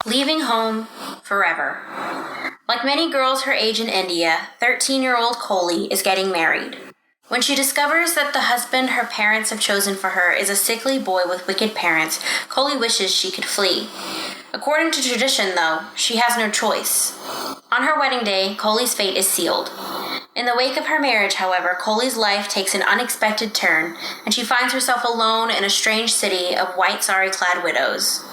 Leaving home forever. Like many girls her age in India, 13-year-old Kohli is getting married. When she discovers that the husband her parents have chosen for her is a sickly boy with wicked parents, Kohli wishes she could flee. According to tradition, though, she has no choice. On her wedding day, Kohli's fate is sealed. In the wake of her marriage, however, Kohli's life takes an unexpected turn, and she finds herself alone in a strange city of white sari-clad widows.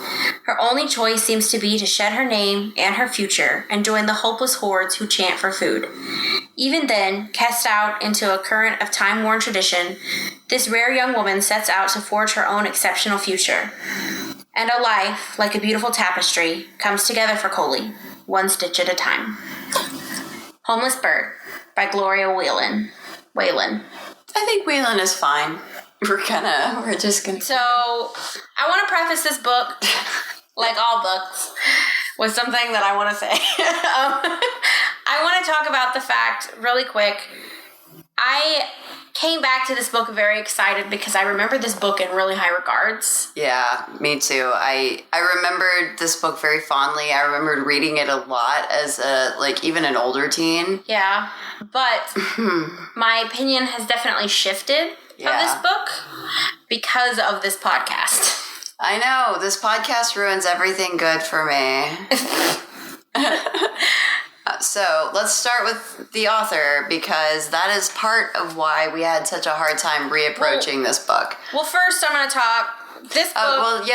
Her only choice seems to be to shed her name and her future and join the hopeless hordes who chant for food. Even then, cast out into a current of time-worn tradition, this rare young woman sets out to forge her own exceptional future. And a life, like a beautiful tapestry, comes together for Kohli, one stitch at a time. Homeless Bird by Gloria Whelan. I think Whelan is fine. We're just gonna. So, I want to preface this book, like all books, with something that I want to say. I want to talk about the fact, really quick, I came back to this book very excited because I remember this book in really high regards. Yeah, me too. I remembered this book very fondly. I remembered reading it a lot as even an older teen. Yeah, but my opinion has definitely shifted of this book because of this podcast. I know, this podcast ruins everything good for me. So let's start with the author, because that is part of why we had such a hard time reapproaching this book. Well, first I'm going to talk this book.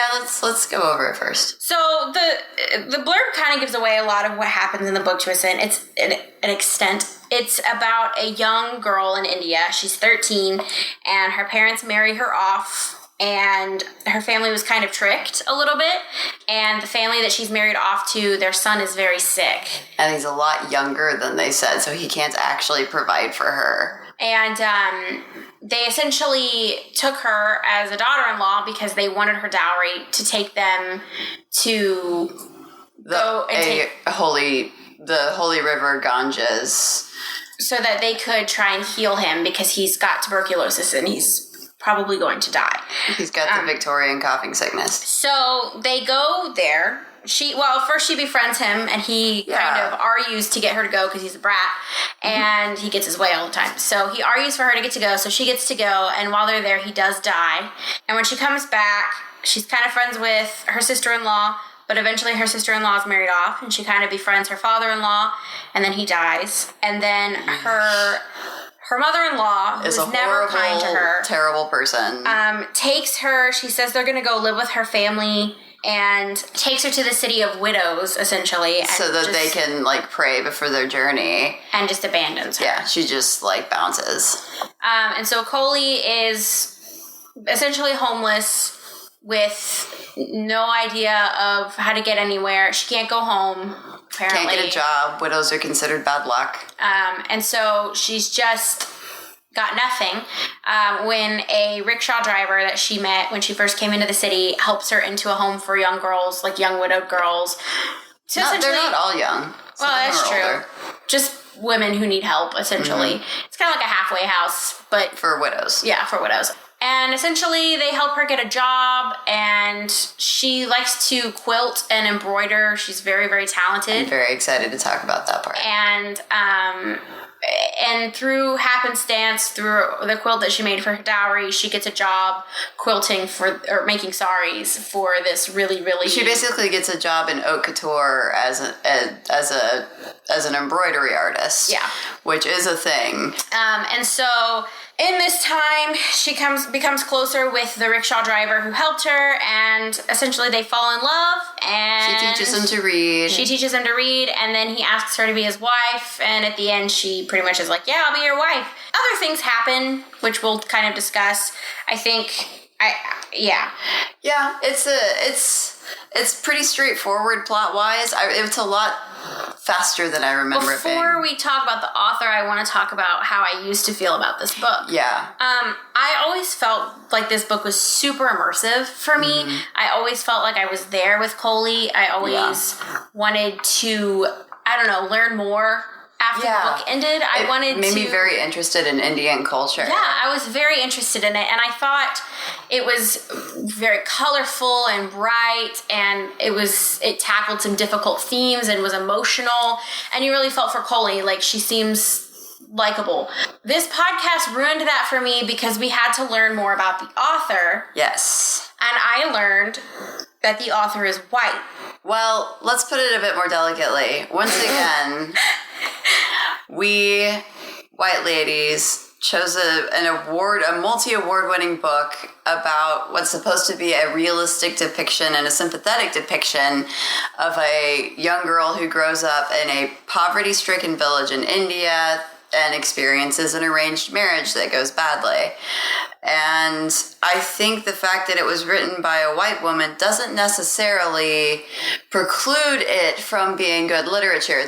Let's go over it first. So the blurb kind of gives away a lot of what happens in the book to an extent. It's about a young girl in India. She's 13, and her parents marry her off. And her family was kind of tricked a little bit. And the family that she's married off to, their son is very sick. And he's a lot younger than they said, so he can't actually provide for her. And they essentially took her as a daughter-in-law because they wanted her dowry to take them to the Holy River Ganges. So that they could try and heal him, because he's got tuberculosis and he's probably going to die. He's got the Victorian coughing sickness. So they go there. First she befriends him, and he kind of argues to get her to go because he's a brat, and he gets his way all the time. So he argues for her to get to go, so she gets to go, and while they're there, he does die. And when she comes back, she's kind of friends with her sister-in-law, but eventually her sister-in-law is married off, and she kind of befriends her father-in-law, and then he dies. And then her mother-in-law, who is never kind to her, terrible person, takes her. She says they're going to go live with her family, and takes her to the city of widows, essentially, and so that they can pray before their journey, and just abandons her. Yeah, she just bounces. And so Kohli is essentially homeless with no idea of how to get anywhere. She can't go home, apparently. Can't get a job. Widows are considered bad luck. And so she's just got nothing when a rickshaw driver that she met when she first came into the city helps her into a home for young girls, young widowed girls. So they're not all young. Well, that's true. Older. Just women who need help, essentially. Mm-hmm. It's kind of like a halfway house, but... for widows. Yeah, for widows. And essentially, they help her get a job, and she likes to quilt and embroider. She's very, very talented. I'm very excited to talk about that part. And through happenstance, through the quilt that she made for her dowry, she gets a job quilting or making saris for this really, really... She basically gets a job in haute couture as an embroidery artist. Yeah. Which is a thing. And so... in this time, she becomes closer with the rickshaw driver who helped her, and essentially they fall in love, and... she teaches him to read. And then he asks her to be his wife, and at the end she pretty much is like, yeah, I'll be your wife. Other things happen, which we'll kind of discuss. I think... Yeah, it's pretty straightforward plot-wise. It's a lot faster than I remember it being. Before we talk about the author, I want to talk about how I used to feel about this book. Yeah. I always felt like this book was super immersive for me. Mm-hmm. I always felt like I was there with Kohli. I always wanted to, learn more after the book ended. I wanted to... It made me very interested in Indian culture. Yeah, I was very interested in it, and I thought it was very colorful and bright, and it tackled some difficult themes and was emotional, and you really felt for Coley. Like, she seems likable. This podcast ruined that for me because we had to learn more about the author. Yes. And I learned that the author is white. Well, let's put it a bit more delicately. Once again, we white ladies chose a multi-award winning book about what's supposed to be a realistic depiction and a sympathetic depiction of a young girl who grows up in a poverty-stricken village in India and experiences an arranged marriage that goes badly. And I think the fact that it was written by a white woman doesn't necessarily preclude it from being good literature.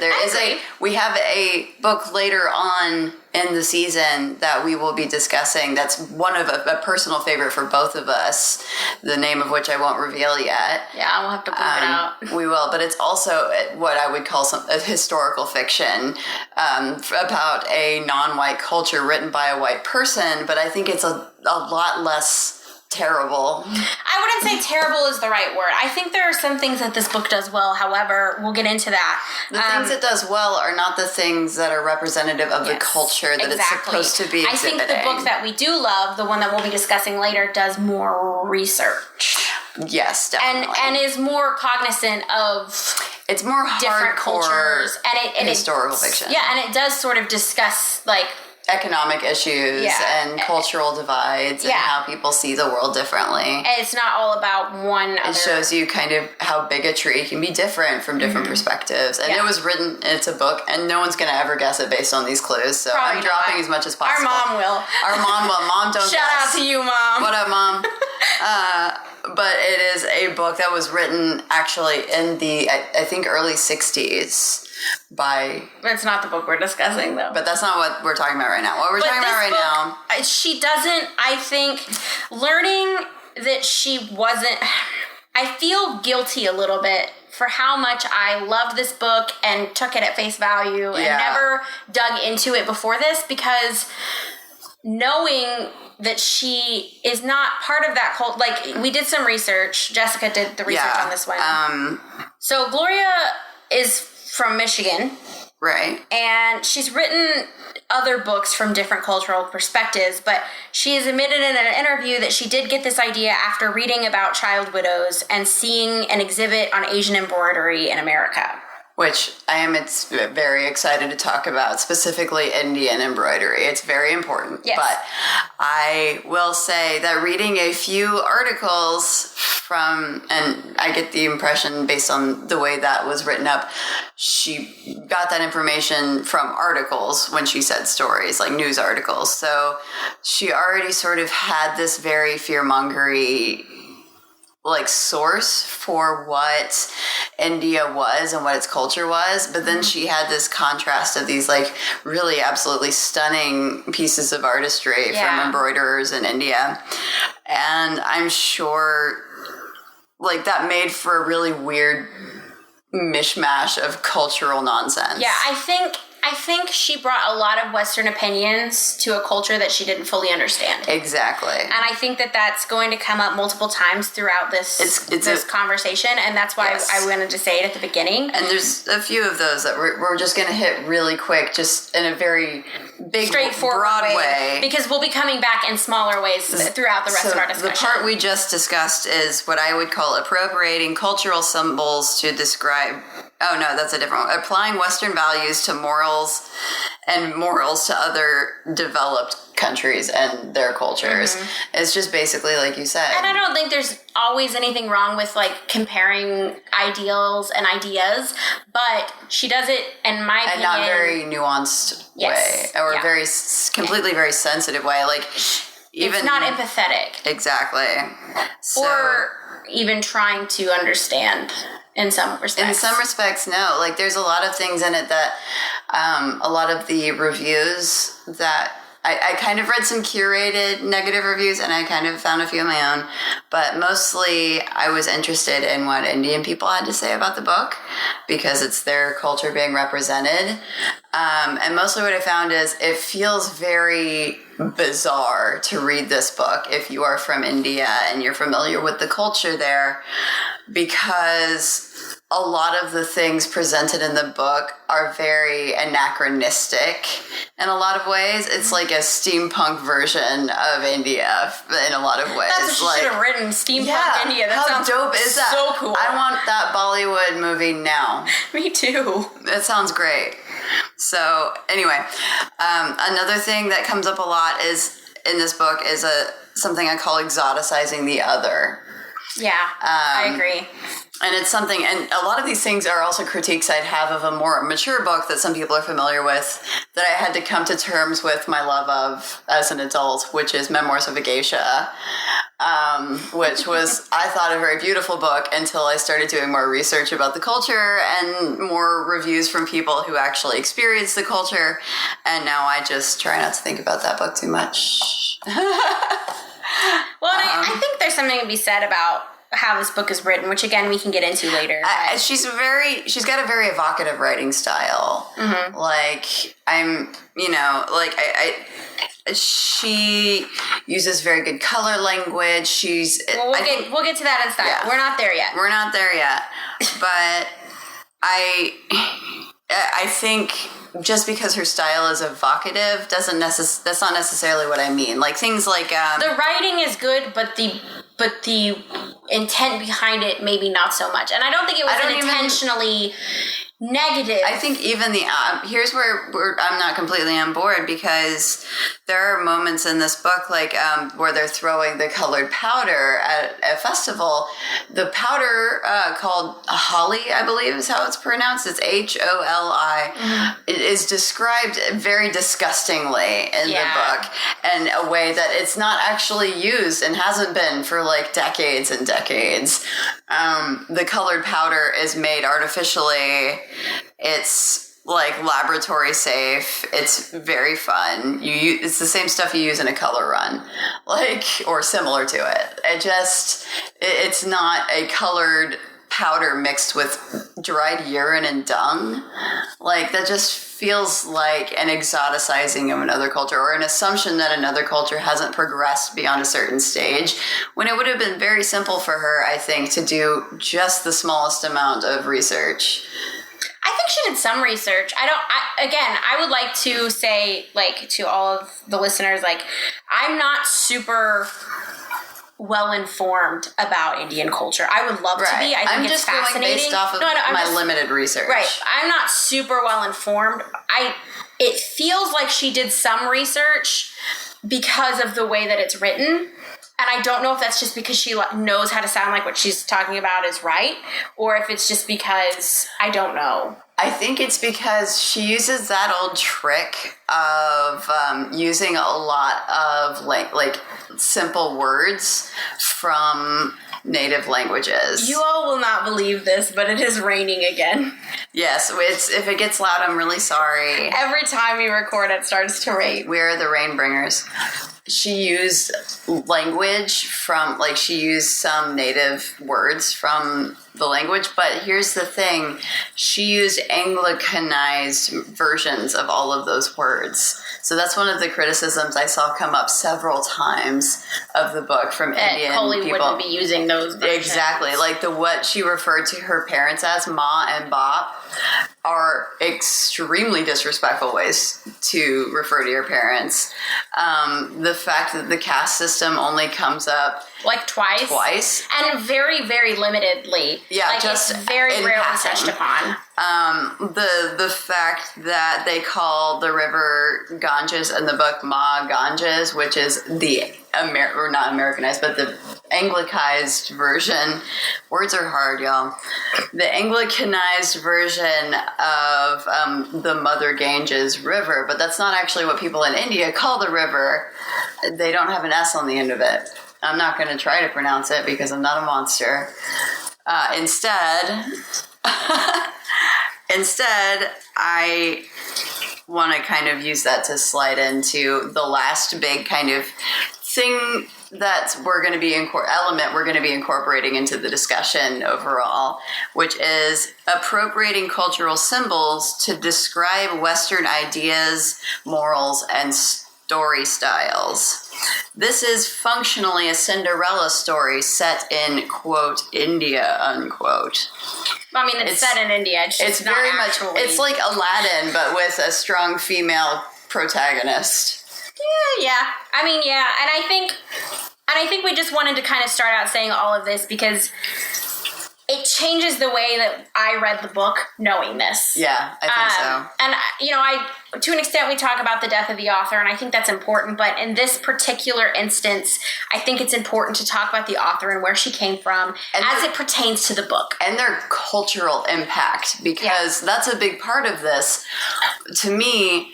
We have a book later on in the season that we will be discussing that's one of a personal favorite for both of us, the name of which I won't reveal yet. Yeah, we'll have to bleep it out. We will, but it's also what I would call a historical fiction about a non-white culture written by a white person, but I think it's a lot less terrible. I wouldn't say terrible is the right word. I think there are some things that this book does well. However, we'll get into that. The things it does well are not the things that are representative of the culture that it's supposed to be exhibiting. I think the book that we do love, the one that we'll be discussing later, does more research. Yes, definitely. And is more cognizant of it's more different cultures and historical fiction. Yeah, and it does sort of discuss like economic issues and cultural divides and how people see the world differently. And it's not all about one other. It shows you kind of how bigotry can be different from different perspectives. And it was written, it's a book, and no one's going to ever guess it based on these clues. So Probably I'm dropping as much as possible. Our mom will. Our mom will. Mom, don't Shout guess. out to you, Mom. What up, Mom? But it is a book that was written actually in the, I think, early 60s. That's not the book we're discussing, though. But that's not what we're talking about right now. What we're talking about right now. She doesn't, I think, learning that she wasn't, I feel guilty a little bit for how much I loved this book and took it at face value and never dug into it before this, because knowing that she is not part of that cult, like, we did some research. Jessica did the research on this one. So Gloria is from Michigan. Right. And she's written other books from different cultural perspectives, but she has admitted in an interview that she did get this idea after reading about child widows and seeing an exhibit on Asian embroidery in America. Which I am very excited to talk about, specifically Indian embroidery. It's very important. Yes. But I will say that reading a few articles and I get the impression based on the way that was written up, she got that information from articles when she said stories, like news articles. So she already sort of had this very fear-mongery like source for what India was and what its culture was, but then she had this contrast of these like really absolutely stunning pieces of artistry from embroiderers in India, and I'm sure like that made for a really weird mishmash of cultural nonsense. Yeah, I think she brought a lot of Western opinions to a culture that she didn't fully understand. Exactly. And I think that that's going to come up multiple times throughout this conversation, and that's why I wanted to say it at the beginning. And there's a few of those that we're just going to hit really quick, just in a very big, straightforward broad way. Because we'll be coming back in smaller ways throughout the rest of our discussion. The part we just discussed is what I would call appropriating cultural symbols to describe... Oh, no, that's a different one. Applying Western values to morals to other developed countries and their cultures. It's just basically like you said. And I don't think there's always anything wrong with, like, comparing ideals and ideas, but she does it, in my opinion... And not very nuanced way. Or very very sensitive way. Like, even... It's not empathetic. Exactly. Or even trying to understand... In some respects. In some respects, no. Like, there's a lot of things in it that a lot of the reviews that I kind of read some curated negative reviews, and I kind of found a few of my own. But mostly, I was interested in what Indian people had to say about the book because it's their culture being represented. And mostly what I found is it feels very bizarre to read this book if you are from India and you're familiar with the culture there, because a lot of the things presented in the book are very anachronistic in a lot of ways. It's like a steampunk version of India in a lot of ways. That's what you should have written, Steampunk India. That how sounds dope is that? So cool. I want that Bollywood movie now. Me too. It sounds great. So anyway, another thing that comes up a lot is in this book is something I call exoticizing the other. Yeah, I agree. And it's something, and a lot of these things are also critiques I'd have of a more mature book that some people are familiar with that I had to come to terms with my love of as an adult, which is Memoirs of a Geisha, which was, I thought, a very beautiful book until I started doing more research about the culture and more reviews from people who actually experienced the culture. And now I just try not to think about that book too much. Well, I think there's something to be said about how this book is written, which again we can get into later. She's got a very evocative writing style. Mm-hmm. Like she uses very good color language. We'll get to that in style. Yeah. We're not there yet. But I think just because her style is evocative that's not necessarily what I mean. Like things like the writing is good, but the intent behind it maybe not so much. And I don't think it was intentionally negative. I think even here's where I'm not completely on board, because there are moments in this book like where they're throwing the colored powder at a festival. The powder called Holi, I believe is how it's pronounced. It's Holi. Mm-hmm. It is described very disgustingly in the book in a way that it's not actually used and hasn't been for like decades and decades. The colored powder is made artificially. It's like laboratory safe. It's very fun. It's the same stuff you use in a color run, or similar to it. It's not a colored powder mixed with dried urine and dung. Like that just feels like an exoticizing of another culture, or an assumption that another culture hasn't progressed beyond a certain stage, when it would have been very simple for her, I think, to do just the smallest amount of research. I think she did some research. I would like to say, to all of the listeners, I'm not super well-informed about Indian culture. I would love to be. I think it's fascinating. I'm just going based off of my limited research. Right. I'm not super well-informed. It feels like she did some research because of the way that it's written. And I don't know if that's just because she knows how to sound like what she's talking about is right, or if it's just because I don't know. I think it's because she uses that old trick of using a lot of like simple words from native languages. You all will not believe this, but it is raining again. Yes, if it gets loud, I'm really sorry. Every time we record, it starts to rain. We're the rain bringers. She used language she used some native words from the language, but here's the thing. She used Anglicanized versions of all of those words. So that's one of the criticisms I saw come up several times of the book from Indian Coley people. Wouldn't be using those versions. Exactly. Like what she referred to her parents as, Ma and Bop, are extremely disrespectful ways to refer to your parents. The fact that the caste system only comes up twice. And very, very limitedly. Yeah, just it's very rarely touched upon. The fact that they call the river Ganges in the book Ma Ganges, which is the or not Americanized, but the Anglicized version. Words are hard, y'all. The Anglicanized version of the Mother Ganges River, but that's not actually what people in India call the river. They don't have an S on the end of it. I'm not going to try to pronounce it because I'm not a monster. Instead, want to kind of use that to slide into the last big kind of thing that we're going to be incorporating into the discussion overall, which is appropriating cultural symbols to describe Western ideas, morals, and story styles. This is functionally a Cinderella story set in, quote, India, unquote. I mean, it's set in India. It's not very actually... much, it's like Aladdin, but with a strong female protagonist. Yeah. I mean, yeah. And I think we just wanted to kind of start out saying all of this because it changes the way that I read the book knowing this. Yeah, I think so. And, to an extent, we talk about the death of the author, and I think that's important. But in this particular instance, I think it's important to talk about the author and where she came from as it pertains to the book. And their cultural impact, because that's a big part of this. To me,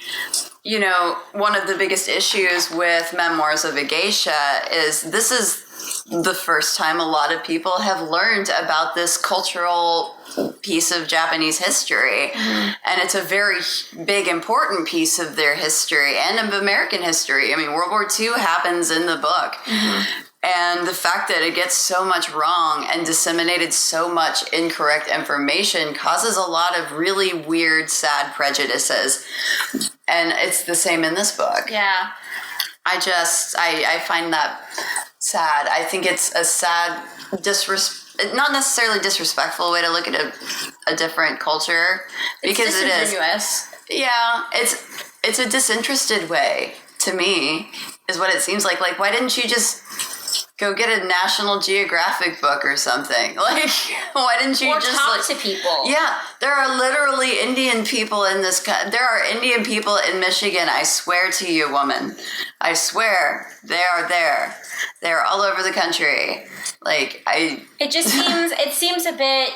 one of the biggest issues with Memoirs of a Geisha is this is the first time a lot of people have learned about this cultural piece of Japanese history. Mm-hmm. And it's a very big, important piece of their history and of American history. I mean, World War II happens in the book. Mm-hmm. And the fact that it gets so much wrong and disseminated so much incorrect information causes a lot of really weird, sad prejudices. And it's the same in this book. Yeah. I find that sad. I think it's a sad, not necessarily disrespectful way to look at a different culture. Because it's disingenuous. Yeah, it's a disinterested way, to me, is what it seems like. Like, why didn't you just go get a National Geographic book or something? Like, why didn't you just talk to people? Yeah, there are literally Indian people in this. There are Indian people in Michigan. I swear to you, woman. I swear they are there. They are all over the country. Like It just seems. It seems a bit.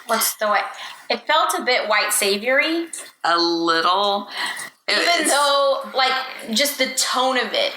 What's the way? It felt a bit white saviory. A little. Even though, just the tone of it,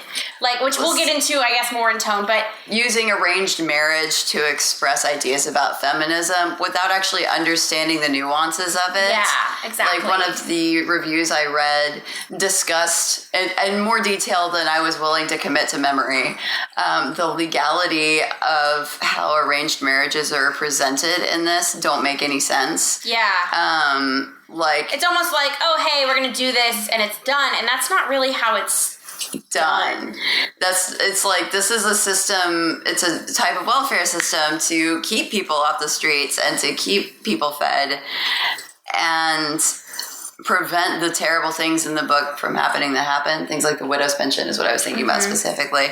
which we'll get into, I guess, more in tone, but... Using arranged marriage to express ideas about feminism without actually understanding the nuances of it. Yeah, exactly. One of the reviews I read discussed, in more detail than I was willing to commit to memory, the legality of how arranged marriages are presented in this don't make any sense. Yeah. It's almost like, oh, hey, we're going to do this, and it's done. And that's not really how it's done. It's like, this is a system, it's a type of welfare system to keep people off the streets and to keep people fed and prevent the terrible things in the book from happening that happen. Things like the widow's pension is what I was thinking about specifically.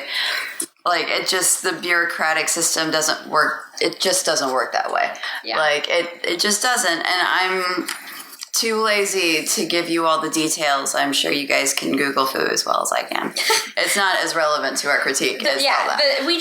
The bureaucratic system doesn't work. It just doesn't work that way. Yeah. It just doesn't. And I'm too lazy to give you all the details. I'm sure you guys can Google Foo as well as I can. It's not as relevant to our critique as all that. We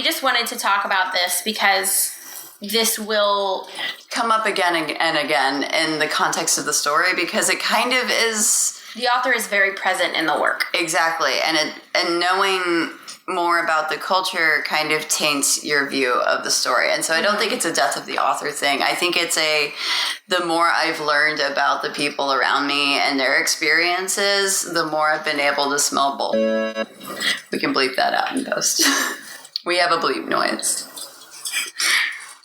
just wanted to talk about this because this will come up again and again in the context of the story because it kind of is... The author is very present in the work. Exactly. And knowing more about the culture kind of taints your view of the story. And so I don't think it's a death of the author thing. I think it's the more I've learned about the people around me and their experiences, the more I've been able to smell bull. We can bleep that out in post. We have a bleep noise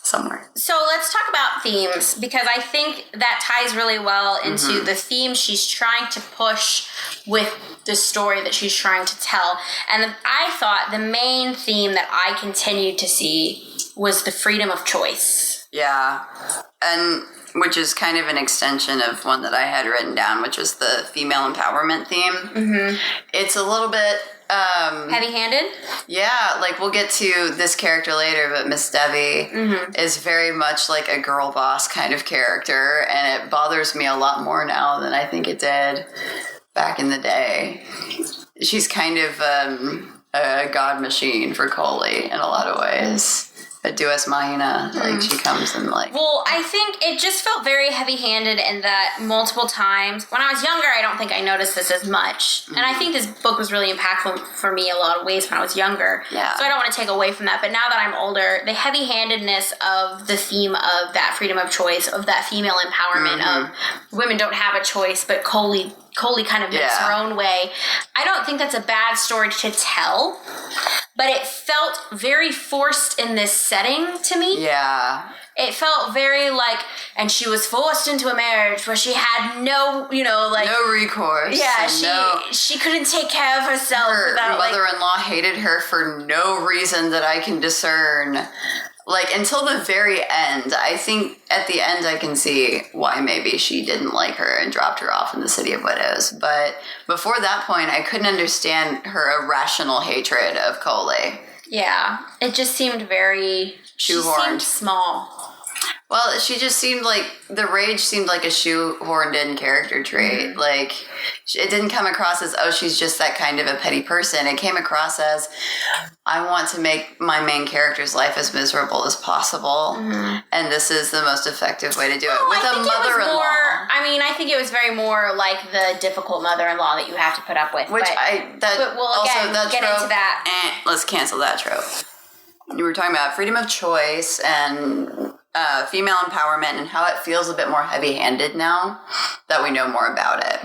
somewhere. So let's talk about themes, because I think that ties really well into the theme she's trying to push with the story that she's trying to tell. And I thought the main theme that I continued to see was the freedom of choice. Yeah. And which is kind of an extension of one that I had written down, which was the female empowerment theme. Mm-hmm. It's a little bit... heavy-handed? Yeah, we'll get to this character later, but Miss Devi is very much like a girl boss kind of character, and it bothers me a lot more now than I think it did back in the day. She's kind of a god machine for Coley in a lot of ways. a deus machina. Like, she comes and, like... Well, I think it just felt very heavy-handed in that multiple times. When I was younger, I don't think I noticed this as much. And I think this book was really impactful for me a lot of ways when I was younger. Yeah. So I don't want to take away from that. But now that I'm older, the heavy-handedness of the theme of that freedom of choice, of that female empowerment, of women don't have a choice, but Coley kind of makes her own way. I don't think that's a bad story to tell, but it felt very forced in this setting to me. Yeah. It felt very like, and she was forced into a marriage where she had no, no recourse. Yeah, she couldn't take care of herself. Her mother-in-law hated her for no reason that I can discern. Like, until the very end. I think at the end I can see why maybe she didn't like her and dropped her off in the City of Widows. But before that point, I couldn't understand her irrational hatred of Coley. Yeah, it just seemed very... Shoehorned. She seemed small. Well, she just seemed like... The rage seemed like a shoehorned-in character trait. Like, it didn't come across as, oh, she's just that kind of a petty person. It came across as, I want to make my main character's life as miserable as possible. And this is the most effective way to do it. With a mother-in-law. I think it was very more like the difficult mother-in-law that you have to put up with. Which but we'll again get into that. Let's cancel that trope. You were talking about freedom of choice and female empowerment and how it feels a bit more heavy-handed now that we know more about it.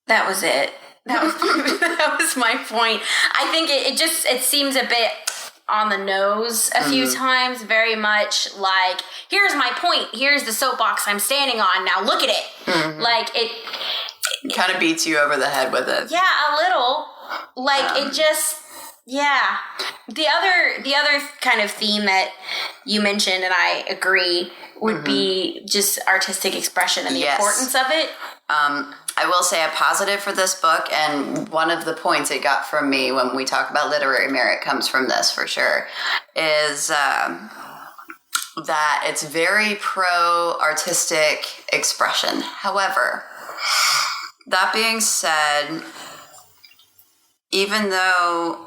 That was it. That was my point. I think it seems a bit on the nose a few times, very much like, here's my point, here's the soapbox I'm standing on, now look at it. Like, it kind of beats you over the head with it. Yeah, a little. Like, it just... Yeah. The other kind of theme that you mentioned, and I agree, would be just artistic expression and the importance of it. I will say a positive for this book, and one of the points it got from me when we talk about literary merit comes from this for sure, is that it's very pro-artistic expression. However, that being said, even though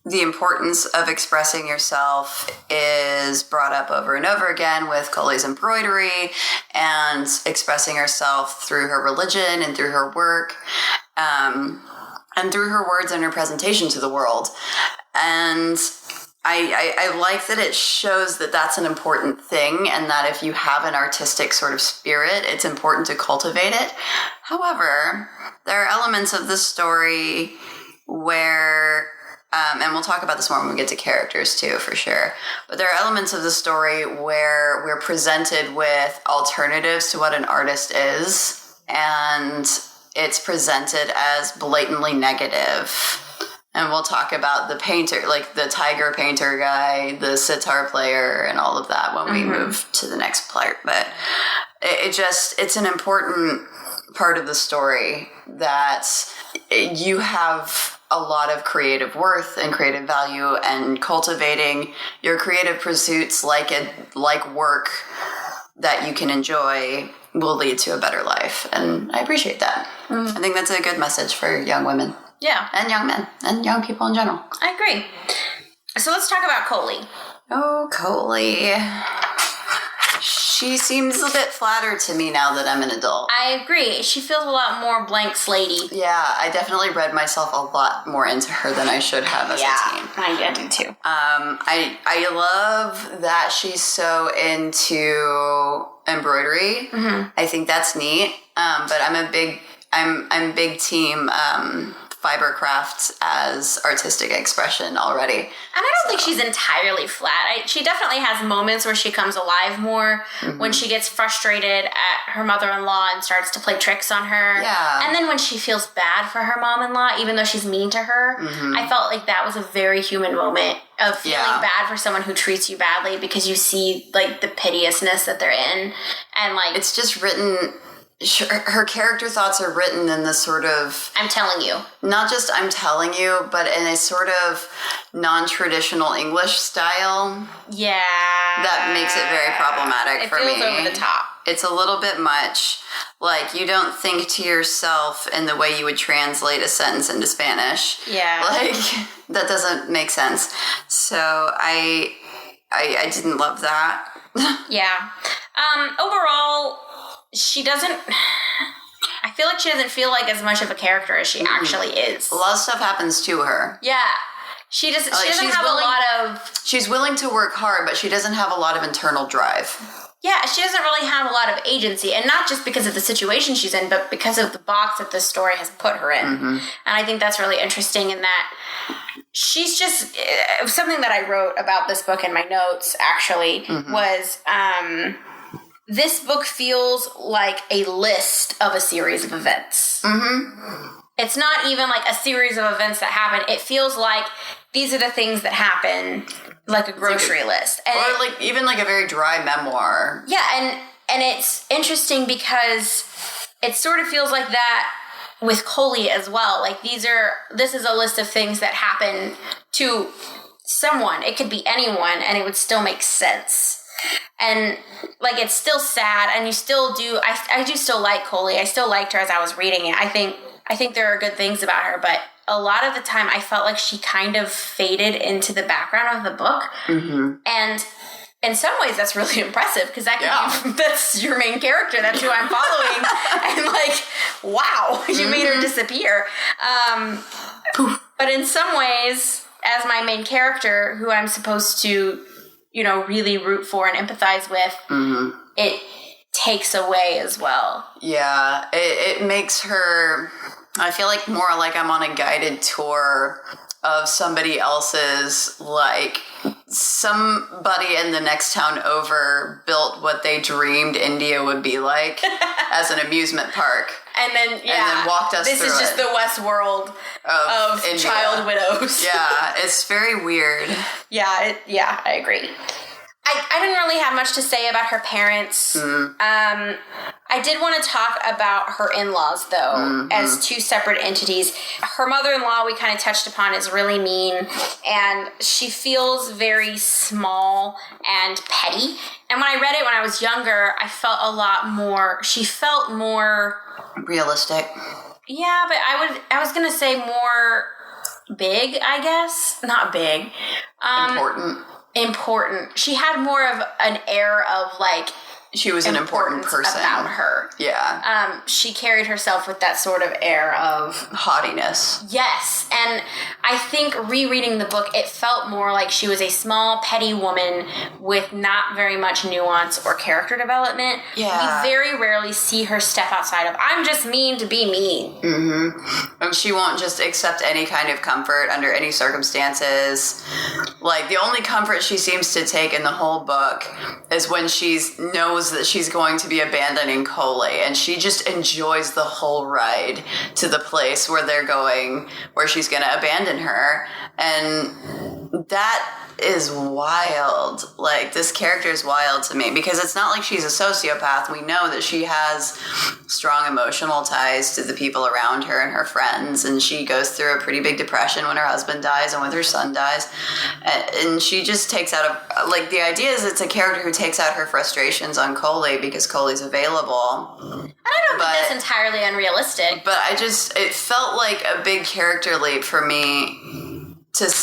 the importance of expressing yourself is brought up over and over again with Coley's embroidery and expressing herself through her religion and through her work, and through her words and her presentation to the world. And I like that it shows that that's an important thing, and that if you have an artistic sort of spirit, it's important to cultivate it. However, there are elements of the story where, and we'll talk about this more when we get to characters too, for sure, but there are elements of the story where we're presented with alternatives to what an artist is, and it's presented as blatantly negative. And we'll talk about the painter, like the tiger painter guy, the sitar player, and all of that when we move to the next part. But it's an important part of the story that you have a lot of creative worth and creative value, and cultivating your creative pursuits like work that you can enjoy will lead to a better life. And I appreciate that. I think that's a good message for young women. Yeah. And young men. And young people in general. I agree. So let's talk about Coley. Oh, Coley. She seems a bit flattered to me now that I'm an adult. I agree. She feels a lot more blank slatey. Yeah, I definitely read myself a lot more into her than I should have as a teen. I do too. I love that she's so into embroidery. I think that's neat. But I'm big team fibercraft as artistic expression already. And I don't think she's entirely flat. She definitely has moments where she comes alive more, when she gets frustrated at her mother-in-law and starts to play tricks on her. Yeah. And then when she feels bad for her mom-in-law, even though she's mean to her, I felt like that was a very human moment of feeling bad for someone who treats you badly, because you see like the piteousness that they're in. And like, it's just written... Her character thoughts are written in this sort of... I'm telling you. Not just I'm telling you, but in a sort of non-traditional English style. Yeah. That makes it very problematic for me. It feels over the top. It's a little bit much. Like, you don't think to yourself in the way you would translate a sentence into Spanish. Yeah. Like, that doesn't make sense. So I didn't love that. Yeah. Overall, she doesn't... I feel like she doesn't feel like as much of a character as she actually is. A lot of stuff happens to her. Yeah. She doesn't she's have willing, a lot of... She's willing to work hard, but she doesn't have a lot of internal drive. Yeah, she doesn't really have a lot of agency, and not just because of the situation she's in, but because of the box that this story has put her in. And I think that's really interesting in that she's just... something that I wrote about this book in my notes, actually, was... this book feels like a list of a series of events. It's not even like a series of events that happen. It feels like these are the things that happen, like a grocery list. And or like even like a very dry memoir. Yeah, and it's interesting because it sort of feels like that with Coley as well. Like this is a list of things that happen to someone. It could be anyone, and it would still make sense. And like it's still sad, and you still do. I do still like Coley. I still liked her as I was reading it. I think there are good things about her, but a lot of the time I felt like she kind of faded into the background of the book. And in some ways that's really impressive because that's your main character. That's who I'm following. And like, wow, you made her disappear. But in some ways, as my main character, who I'm supposed to, really root for and empathize with, it takes away as well. Yeah, it makes her... I feel like more like I'm on a guided tour of somebody else's, like, somebody in the next town over built what they dreamed India would be like as an amusement park. And then walked us through it. This is just the West World of child widows. Yeah, it's very weird. Yeah, I agree. I didn't really have much to say about her parents. I did want to talk about her in-laws, though, as two separate entities. Her mother-in-law, we kind of touched upon, is really mean, and she feels very small and petty. And when I read it when I was younger, I felt a lot more... She felt more... realistic. Yeah, but I was going to say more big, I guess. Not big. Important. She had more of an air of like she was an important person about her. Yeah. She carried herself with that sort of air of haughtiness. Yes, and I think rereading the book, it felt more like she was a small, petty woman with not very much nuance or character development. Yeah. We very rarely see her step outside of I'm just mean to be mean. And she won't just accept any kind of comfort under any circumstances. Like the only comfort she seems to take in the whole book is when she knows that she's going to be abandoning Coley, and she just enjoys the whole ride to the place where they're going, where she's going to abandon her. And that is wild. Like, this character is wild to me because it's not like she's a sociopath. We know that she has strong emotional ties to the people around her and her friends, and she goes through a pretty big depression when her husband dies and when her son dies, and she just takes out like, the idea is it's a character who takes out her frustrations on Coley because Coley's available. I don't know if that's entirely unrealistic. But it felt like a big character leap for me to...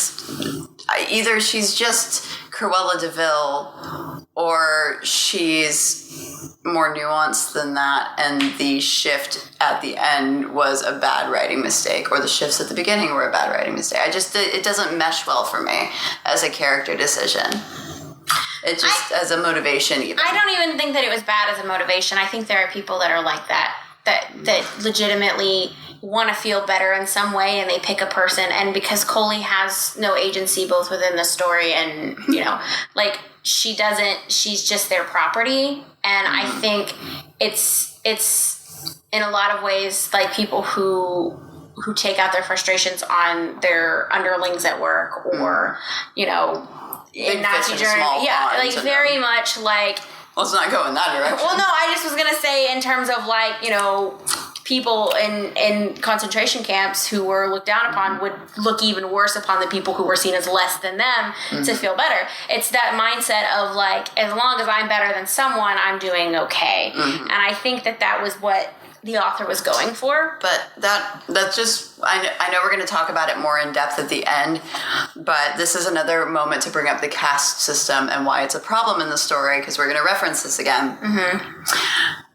Either she's just Cruella de Vil, or she's more nuanced than that, and the shift at the end was a bad writing mistake, or the shifts at the beginning were a bad writing mistake. It doesn't mesh well for me as a character decision. It just as a motivation even. I don't even think that it was bad as a motivation. I think there are people that are like that legitimately want to feel better in some way, and they pick a person, and because Coley has no agency both within the story and like she's just their property, and I think it's in a lot of ways like people who take out their frustrations on their underlings at work, or in Nazi Germany, like very much like. Let's not go in that direction. Well, no, I just was gonna say in terms of like people in concentration camps who were looked down upon would look even worse upon the people who were seen as less than them to feel better. It's that mindset of like, as long as I'm better than someone, I'm doing okay. And I think that was what the author was going for. But that's just, I know we're going to talk about it more in depth at the end, but this is another moment to bring up the caste system and why it's a problem in the story, because we're going to reference this again.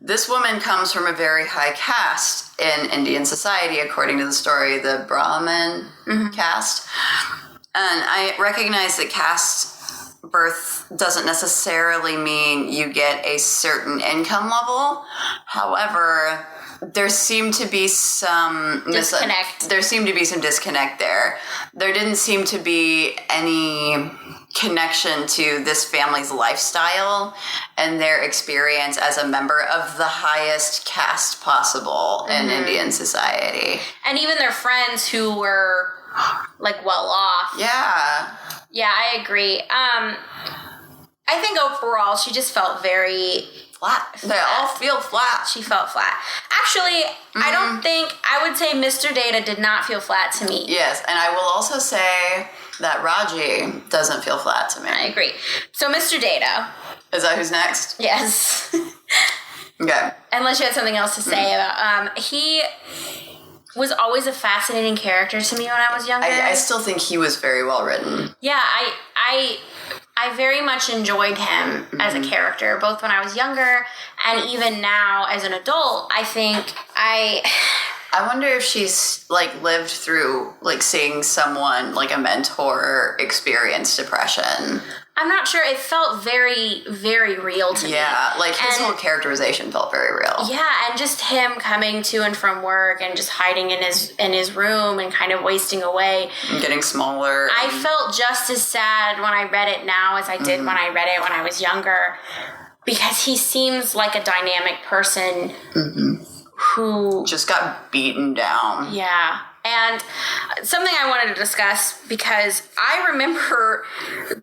This woman comes from a very high caste in Indian society, according to the story, the Brahmin caste. And I recognize that caste birth doesn't necessarily mean you get a certain income level. However, there seemed to be some disconnect. There seemed to be some disconnect there. There didn't seem to be any connection to this family's lifestyle and their experience as a member of the highest caste possible in Indian society. And even their friends who were like well off. Yeah. Yeah, I agree. I think overall she just felt very flat. They all feel flat. She felt flat. Actually, I don't think, I would say Mr. Data did not feel flat to me. Yes, and I will also say that Raji doesn't feel flat to me. I agree. So Mr. Data. Is that who's next? Yes. Okay. Unless you had something else to say about, he was always a fascinating character to me when I was younger. I still think he was very well written. Yeah, I very much enjoyed him as a character, both when I was younger and even now as an adult. I think I wonder if she's like lived through like seeing someone like a mentor experience depression. I'm not sure. It felt very, very real to me. Yeah, like his whole characterization felt very real. Yeah, and just him coming to and from work and just hiding in his room and kind of wasting away. And getting smaller. I felt just as sad when I read it now as I did when I read it when I was younger, because he seems like a dynamic person who just got beaten down. Yeah. And something I wanted to discuss, because I remember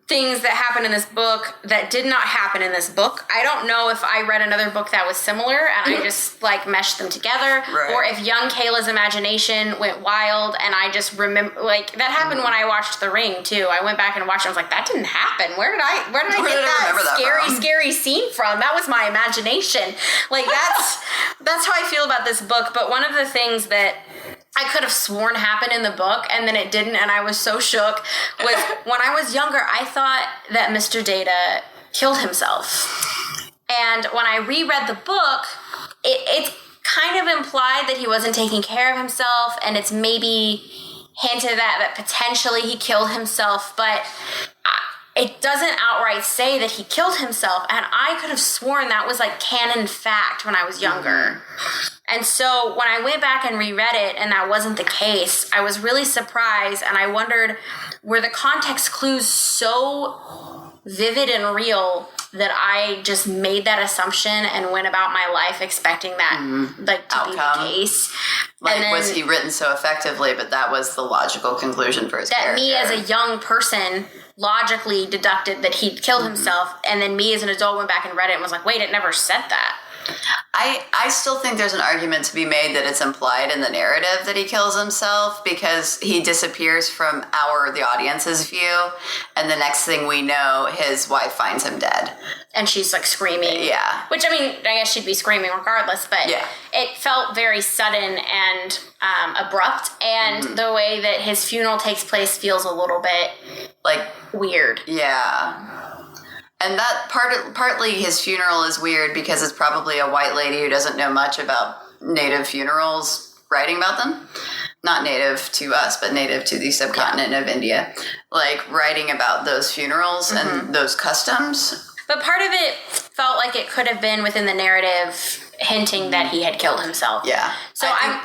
things that happened in this book that did not happen in this book. I don't know if I read another book that was similar and I just like meshed them together, or if young Kayla's imagination went wild and I just remember, like that happened when I watched The Ring too. I went back and watched it. I was like, that didn't happen. Where did I get that scary scene from? That was my imagination. Like that's how I feel about this book. But one of the things that I could have sworn happened in the book, and then it didn't, and I was so shook. When I was younger, I thought that Mr. Data killed himself. And when I reread the book, it kind of implied that he wasn't taking care of himself, and it's maybe hinted at that potentially he killed himself, but it doesn't outright say that he killed himself, and I could have sworn that was like canon fact when I was younger. And so when I went back and reread it and that wasn't the case, I was really surprised, and I wondered, were the context clues so vivid and real that I just made that assumption and went about my life expecting that like to outcome. Be the case? Like, and then, was he written so effectively, but that was the logical conclusion for his character? That me as a young person logically deducted that he'd killed himself, and then me as an adult went back and read it and was like, wait, it never said that. I still think there's an argument to be made that it's implied in the narrative that he kills himself, because he disappears from the audience's view, and the next thing we know, his wife finds him dead. And she's like screaming. Yeah. Which, I mean, I guess she'd be screaming regardless, but it felt very sudden and abrupt, and the way that his funeral takes place feels a little bit like weird. Yeah. And that partly his funeral is weird because it's probably a white lady who doesn't know much about native funerals writing about them. Not native to us, but native to the subcontinent of India. Like, writing about those funerals and those customs. But part of it felt like it could have been within the narrative hinting that he had killed himself. Yeah. So I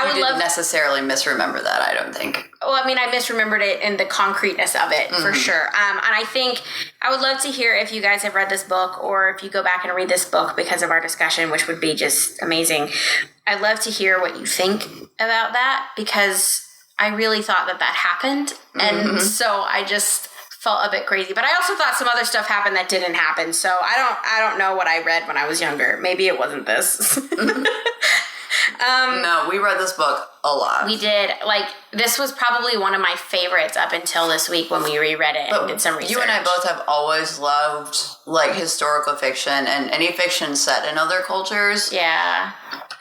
would didn't necessarily misremember that, I don't think. Well, I mean, I misremembered it in the concreteness of it, for sure. And I think I would love to hear if you guys have read this book, or if you go back and read this book because of our discussion, which would be just amazing. I'd love to hear what you think about that, because I really thought that happened. And so I just felt a bit crazy. But I also thought some other stuff happened that didn't happen. So I don't know what I read when I was younger. Maybe it wasn't this. No, we read this book a lot. We did. Like, this was probably one of my favorites up until this week when we reread it and did some research. You and I both have always loved, like, historical fiction and any fiction set in other cultures. Yeah.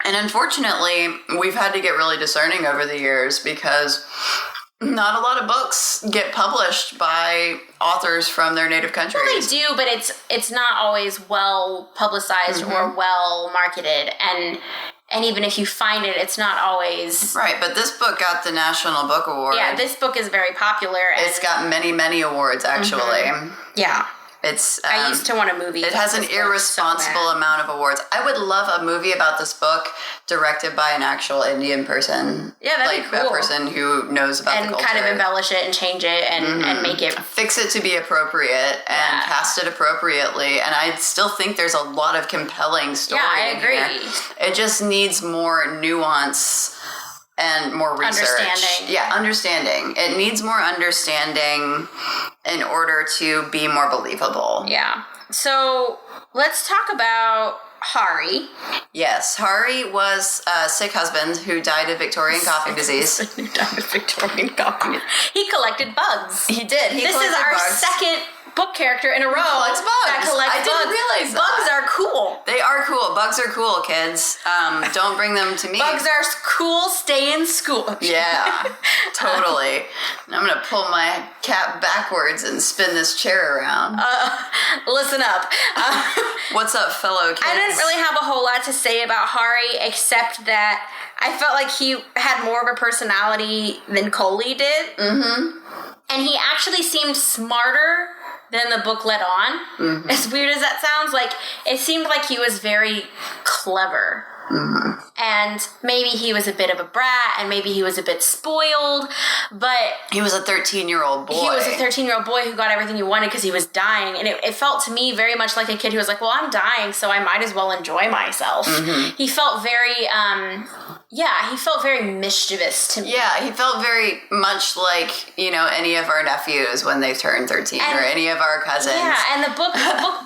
And unfortunately, we've had to get really discerning over the years because not a lot of books get published by authors from their native countries. Well, they do, but it's not always well publicized or well marketed, and even if you find it, it's not always right. But this book got the National Book Award. Yeah, this book is very popular. It's got many awards actually. Yeah. It's. I used to want a movie. It has an irresponsible amount of awards. I would love a movie about this book directed by an actual Indian person. Yeah, that'd be cool. A person who knows about the culture. And kind of embellish it and change it and make it... Fix it to be appropriate and cast it appropriately. And I still think there's a lot of compelling story I agree. Here. It just needs more nuance and more research. Understanding. Yeah, understanding. It needs more understanding in order to be more believable. Yeah. So let's talk about Hari. Yes, Hari was a sick husband who died of Victorian coughing disease. He died of Victorian coughing disease. He collected bugs. He did. This is our second book character in a row collects bugs. that collects I didn't realize that. Bugs are cool. They are cool. Bugs are cool, kids. Don't bring them to me. Bugs are cool. Stay in school. Yeah, totally. I'm going to pull my cap backwards and spin this chair around. Listen up. What's up, fellow kids? I didn't really have a whole lot to say about Hari, except that I felt like he had more of a personality than Coley did. Mm-hmm. And he actually seemed smarter than the book let on. Mm-hmm. As weird as that sounds, like, it seemed like he was very clever. Mm-hmm. And maybe he was a bit of a brat, and maybe he was a bit spoiled, but... He was a 13-year-old boy. He was a 13-year-old boy who got everything he wanted because he was dying, and it felt to me very much like a kid who was like, well, I'm dying, so I might as well enjoy myself. Mm-hmm. He felt very, he felt very mischievous to me. Yeah, he felt very much like, any of our nephews when they turn 13, or any of our cousins. Yeah, and the book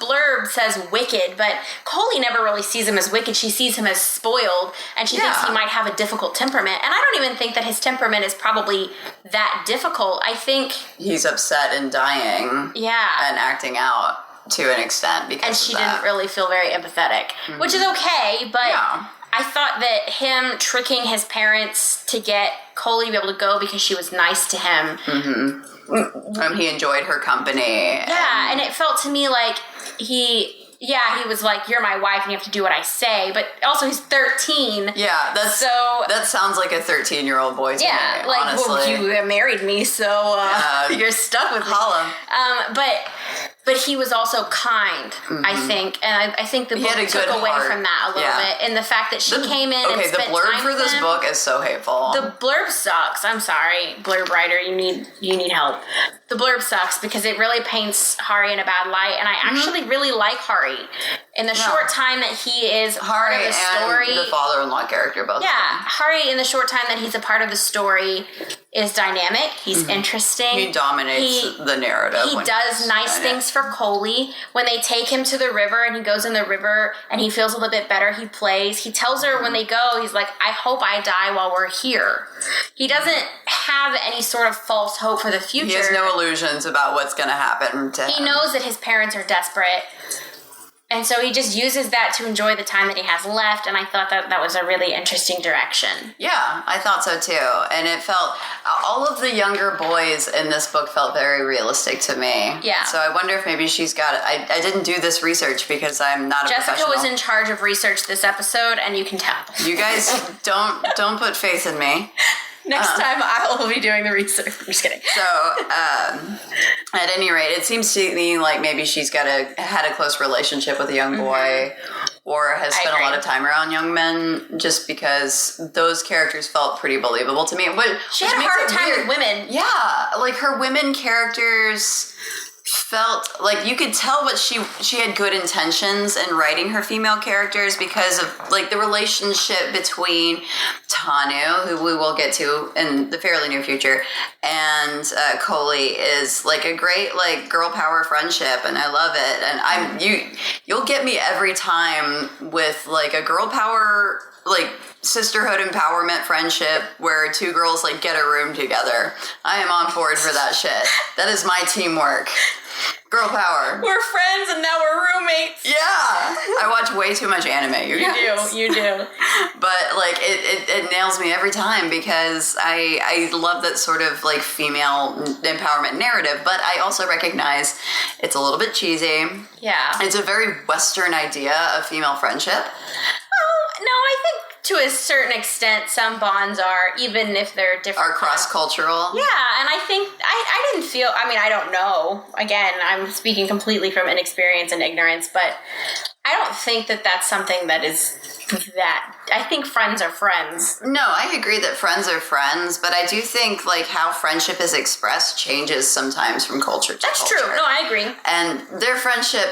blurb says wicked, but Coley never really sees him as wicked. She sees him as spoiled, and she thinks he might have a difficult temperament. And I don't even think that his temperament is probably that difficult. I think... He's upset and dying. Yeah. And acting out to an extent because and she didn't really feel very empathetic, which is okay, but... Yeah. I thought that him tricking his parents to get Coley to be able to go because she was nice to him. Mm-hmm. He enjoyed her company. Yeah, and it felt to me like he was like, you're my wife and you have to do what I say, but also he's 13. Yeah, that sounds like a 13-year-old boy to me, like, honestly. Well, you married me, so you're stuck with Holla. But he was also kind, I think, and I think the book took away from that a little bit, and the fact that she came in and spent time with him. Okay, the blurb for this book is so hateful. The blurb sucks. I'm sorry, blurb writer, you need help. The blurb sucks because it really paints Hari in a bad light, and I actually really like Hari. In the short time that he is part of the story, and the father-in-law character, both. Yeah, Hari, in the short time that he's a part of the story, is dynamic. He's interesting. He dominates the narrative. He does nice things for Coley. When they take him to the river and he goes in the river and he feels a little bit better, he plays. He tells her when they go, he's like, I hope I die while we're here. He doesn't have any sort of false hope for the future. He has no illusions about what's going to happen to him. He knows that his parents are desperate. And so he just uses that to enjoy the time that he has left, and I thought that was a really interesting direction. Yeah, I thought so too. And it felt, all of the younger boys in this book felt very realistic to me. Yeah. So I wonder if maybe she's got it. I didn't do this research because I'm not a professional. Jessica was in charge of research this episode, and you can tell. You guys don't put faith in me. Next time I will be doing the research. I'm just kidding. So, at any rate, it seems to me like maybe she's had a close relationship with a young boy, or has spent a lot of time around young men, just because those characters felt pretty believable to me. But she had a hard time with women. Yeah, like her women characters felt like you could tell what she had good intentions in writing her female characters because of like the relationship between Tanu, who we will get to in the fairly near future, and Coley is like a great like girl power friendship, and I love it. And you'll get me every time with like a girl power like sisterhood empowerment friendship where two girls like get a room together. I am on board for that shit. That is my teamwork. Girl power. We're friends and now we're roommates. Yeah. I watch way too much anime. You do. But like it nails me every time because I love that sort of like female empowerment narrative, but I also recognize it's a little bit cheesy. Yeah. It's a very Western idea of female friendship. No, I think to a certain extent, some bonds are, even if they're different. Are cross-cultural. Yeah, and I think, I didn't feel, I mean, I don't know. Again, I'm speaking completely from inexperience and ignorance, but I don't think that that's something that is that. I think friends are friends. No, I agree that friends are friends, but I do think, like, how friendship is expressed changes sometimes from culture to culture. That's true. No, I agree. And their friendship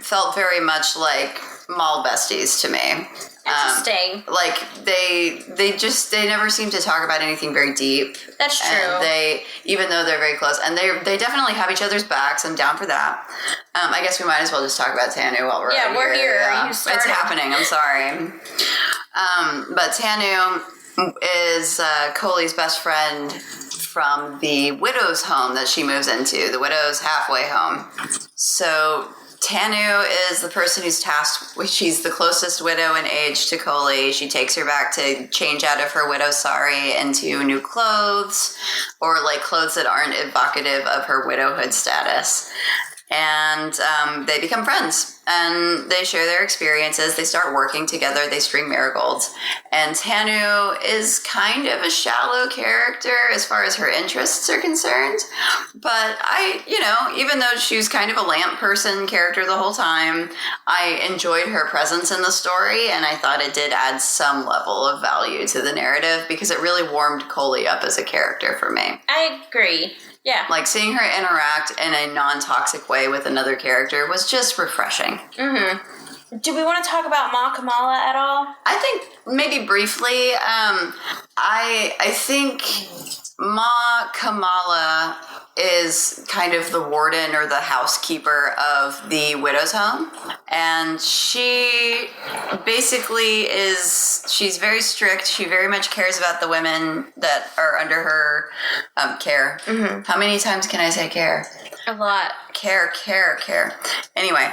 felt very much like mall besties to me. Interesting. Like they never seem to talk about anything very deep. That's true. And even though they're very close, and they definitely have each other's backs. I'm down for that. I guess we might as well just talk about Tanu while we're we're here. Yeah. You started. It's happening. I'm sorry. But Tanu is Coley's best friend from the widow's home that she moves into, the widow's halfway home. So Tanu is the person who's tasked with, she's the closest widow in age to Coley. She takes her back to change out of her widow's sari into new clothes, or like clothes that aren't evocative of her widowhood status. And they become friends, and they share their experiences. They start working together. They string marigolds. And Tanu is kind of a shallow character as far as her interests are concerned. But even though she was kind of a lamp person character the whole time, I enjoyed her presence in the story, and I thought it did add some level of value to the narrative because it really warmed Coley up as a character for me. I agree. Yeah. Like, seeing her interact in a non-toxic way with another character was just refreshing. Mm-hmm. Do we want to talk about Ma Kamala at all? I think maybe briefly. I think Ma Kamala is kind of the warden or the housekeeper of the widow's home. And she basically she's very strict. She very much cares about the women that are under her care. Mm-hmm. How many times can I say care? A lot. Care. Anyway.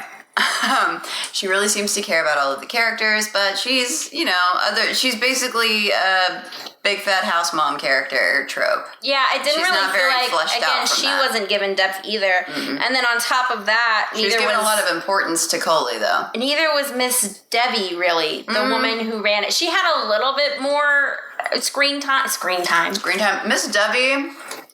She really seems to care about all of the characters, but she's basically a big fat house mom character trope. Yeah, I didn't really feel like, again, she wasn't given depth either. Mm-hmm. And then on top of that, she was given a lot of importance to Coley, though. Neither was Miss Debbie, really, the woman who ran it. She had a little bit more screen time. Miss Debbie,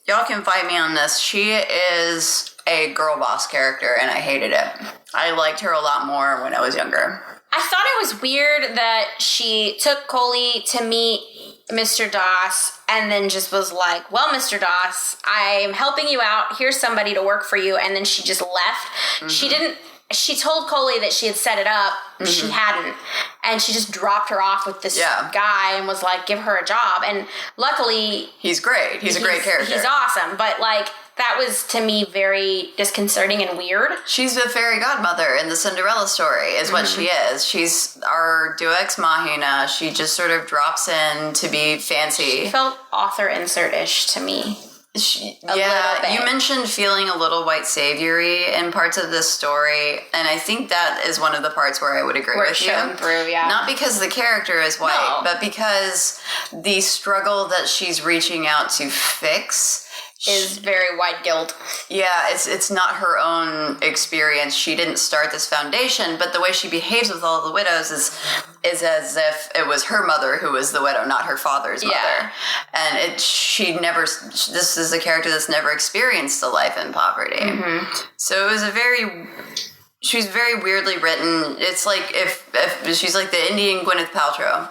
y'all can fight me on this. She is a girl boss character, and I hated it. I liked her a lot more when I was younger. I thought it was weird that she took Coley to meet Mr. Doss and then just was like, well, Mr. Doss, I'm helping you out. Here's somebody to work for you. And then she just left. Mm-hmm. She told Coley that she had set it up. Mm-hmm. She hadn't. And she just dropped her off with this guy and was like, give her a job. And luckily... He's great. He's a great character. He's awesome. But like... That was, to me, very disconcerting and weird. She's the fairy godmother in the Cinderella story, is what she is. She's our Deus Ex Machina. She just sort of drops in to be fancy. She felt author insert-ish to me. You mentioned feeling a little white saviory in parts of this story, and I think that is one of the parts where I would agree with you. Through, yeah. Not because the character is white, but because the struggle that she's reaching out to fix is very white guilt. Yeah, it's not her own experience. She didn't start this foundation, but the way she behaves with all the widows is as if it was her mother who was the widow, not her father's mother. And this is a character that's never experienced a life in poverty. Mm-hmm. So it was she's very weirdly written. It's like if she's like the Indian Gwyneth Paltrow.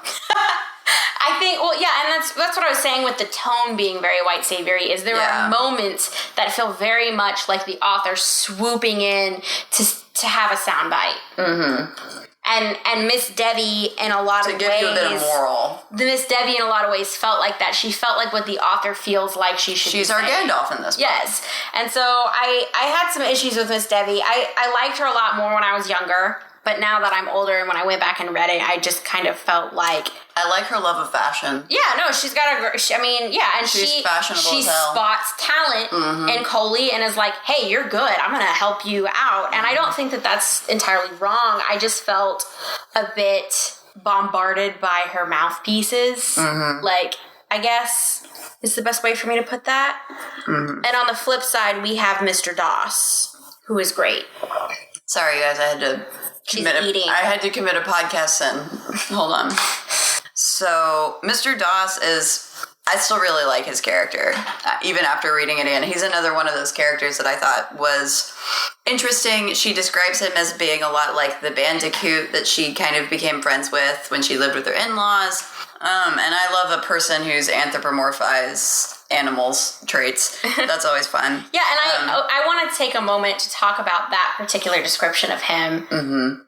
I think, well, yeah, and that's what I was saying with the tone being very white saviory, is there are moments that feel very much like the author swooping in to have a soundbite. Mm-hmm. And Miss Debbie, in a lot of ways... To give you a bit of moral. Miss Debbie, in a lot of ways, felt like that. She felt like what the author feels like she should be She's our Gandalf in this book. Yes. And so I had some issues with Miss Debbie. I liked her a lot more when I was younger. But now that I'm older and when I went back and read it, I just kind of felt like... I like her love of fashion. Yeah, no, she's got a... and she's fashionable she as hell. Spots talent in Coley and is like, hey, you're good. I'm going to help you out. And I don't think that that's entirely wrong. I just felt a bit bombarded by her mouthpieces. Like, I guess is the best way for me to put that. And on the flip side, we have Mr. Doss, who is great. Sorry, guys, I had to... I had to commit a podcast sin. Hold on. So, Mr. Doss is... I still really like his character, even after reading it again. He's another one of those characters that I thought was interesting. She describes him as being a lot like the Bandicoot that she kind of became friends with when she lived with her in-laws. And I love a person who's anthropomorphized animals traits. That's always fun. Yeah, and I want to take a moment to talk about that particular description of him.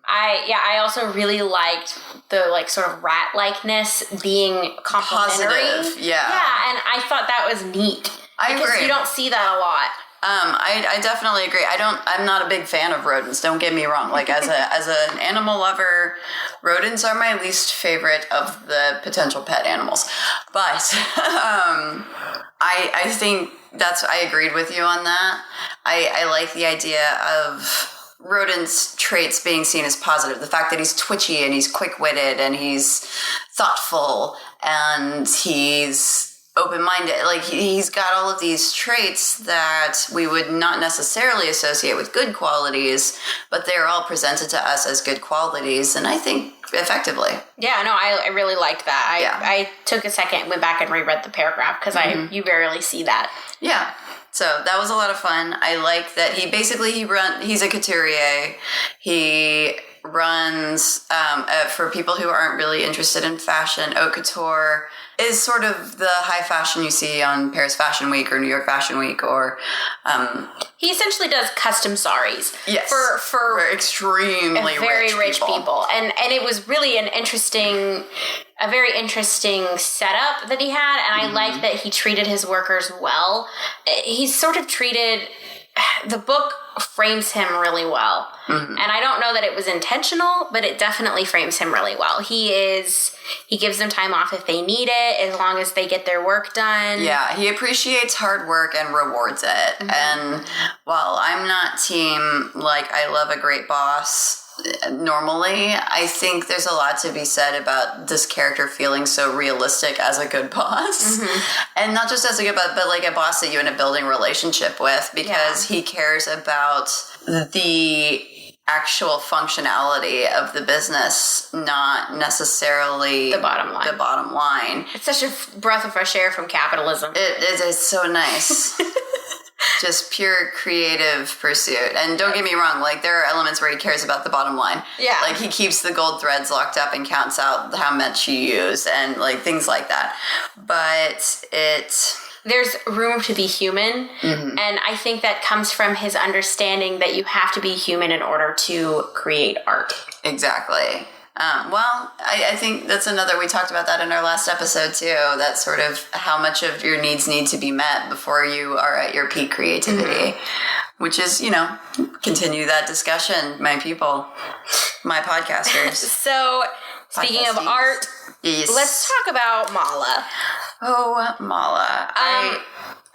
I also really liked the like sort of rat-likeness being complimentary. Positive, yeah. Yeah, and I thought that was neat. I agree. Because you don't see that a lot. I definitely agree. I'm not a big fan of rodents. Don't get me wrong. Like as an animal lover, rodents are my least favorite of the potential pet animals. But I think I agreed with you on that. I like the idea of rodents' traits being seen as positive. The fact that he's twitchy and he's quick-witted and he's thoughtful and he's open-minded. Like, he's got all of these traits that we would not necessarily associate with good qualities, but they're all presented to us as good qualities, and I think effectively. Yeah, no, I really liked that. I took a second, went back and reread the paragraph, because you rarely see that. Yeah. So that was a lot of fun. I like that he's a couturier. He runs, for people who aren't really interested in fashion, haute couture is sort of the high fashion you see on Paris Fashion Week or New York Fashion Week, or he essentially does custom saris. Yes, for extremely very rich people. And it was really a very interesting setup that he had, and I like that he treated his workers well. He's sort of treated... The book frames him really well. And I don't know that it was intentional, but it definitely frames him really well. He gives them time off if they need it, as long as they get their work done. Yeah, he appreciates hard work and rewards it. And while I'm not team, like, I love a great boss normally, I think there's a lot to be said about this character feeling so realistic as a good boss. And not just as a good boss, but like a boss that you end up building a relationship with, because he cares about the actual functionality of the business, not necessarily the bottom line. It's such a breath of fresh air from capitalism. It is so nice. Just pure creative pursuit. And don't get me wrong, like, there are elements where he cares about the bottom line. Yeah. Like, he keeps the gold threads locked up and counts out how much you use and, like, things like that. But there's room to be human, and I think that comes from his understanding that you have to be human in order to create art. Exactly. Well, I think that's we talked about that in our last episode too, that sort of how much of your needs need to be met before you are at your peak creativity, which is, continue that discussion, my people, my podcasters. So, speaking of art, let's talk about Mala. Oh, Mala.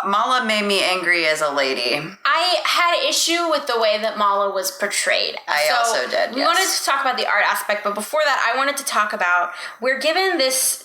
Mala made me angry as a lady. I had issue with the way that Mala was portrayed. I also did, yes. We wanted to talk about the art aspect, but before that, I wanted to talk about, we're given this,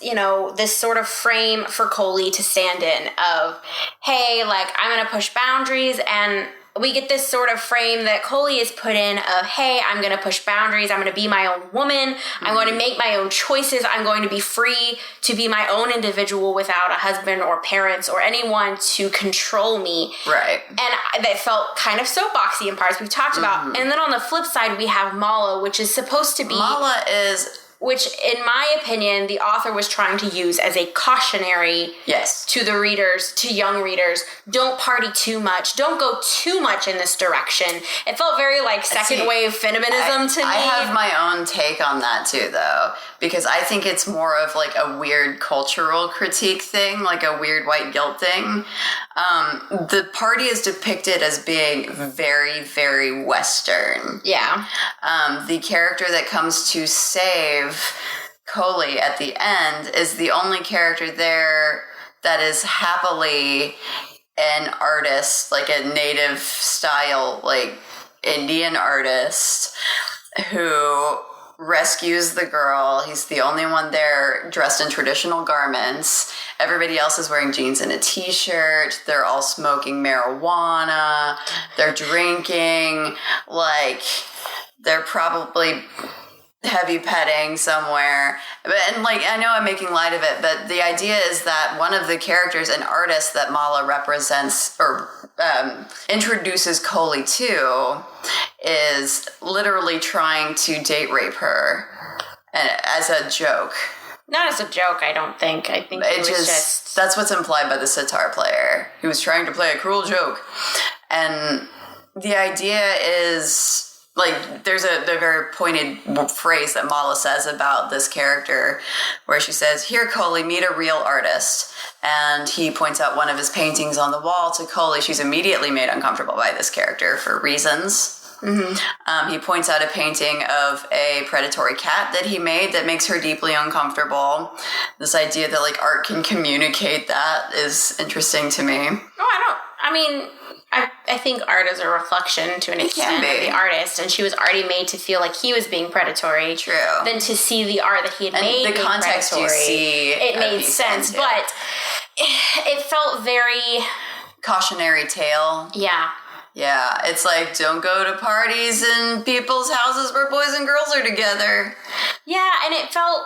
this sort of frame for Coley to stand in of, hey, like, I'm going to push boundaries, and we get this sort of frame that Coley is put in of, hey, I'm going to push boundaries. I'm going to be my own woman. I'm going to make my own choices. I'm going to be free to be my own individual without a husband or parents or anyone to control me. Right. And that felt kind of soapboxy in parts we've talked about. And then on the flip side, we have Mala, which is supposed to be... Mala is which in my opinion, the author was trying to use as a cautionary Yes. to the readers, to young readers. Don't party too much. Don't go too much in this direction. It felt very like second wave feminism to me. I have my own take on that too, though, because I think it's more of like a weird cultural critique thing, like a weird white guilt thing. The party is depicted as being very, very Western. Yeah. The character that comes to save Coley at the end is the only character there that is happily an artist, like a native style, like Indian artist who rescues the girl. He's the only one there dressed in traditional garments. Everybody else is wearing jeans and a t-shirt. They're all smoking marijuana. They're drinking. Like, they're probably heavy petting somewhere. And like, I know I'm making light of it, but the idea is that one of the characters, an artist that Mala represents or introduces Coley to, is literally trying to date rape her as a joke. Not as a joke, I don't think. I think it was just... That's what's implied by the sitar player. He was trying to play a cruel joke. And the idea is... Like, there's a very pointed phrase that Mala says about this character where she says, "Here, Coley, meet a real artist." And he points out one of his paintings on the wall to Coley. She's immediately made uncomfortable by this character for reasons. Mm-hmm. He points out a painting of a predatory cat that he made that makes her deeply uncomfortable. This idea that, like, art can communicate that is interesting to me. I think art is a reflection to an extent of the artist, and she was already made to feel like he was being predatory. True. Then to see the art that he had made, the context predatory, you see, it made sense. But it felt very cautionary tale. Yeah. Yeah, it's like, don't go to parties in people's houses where boys and girls are together. Yeah, and it felt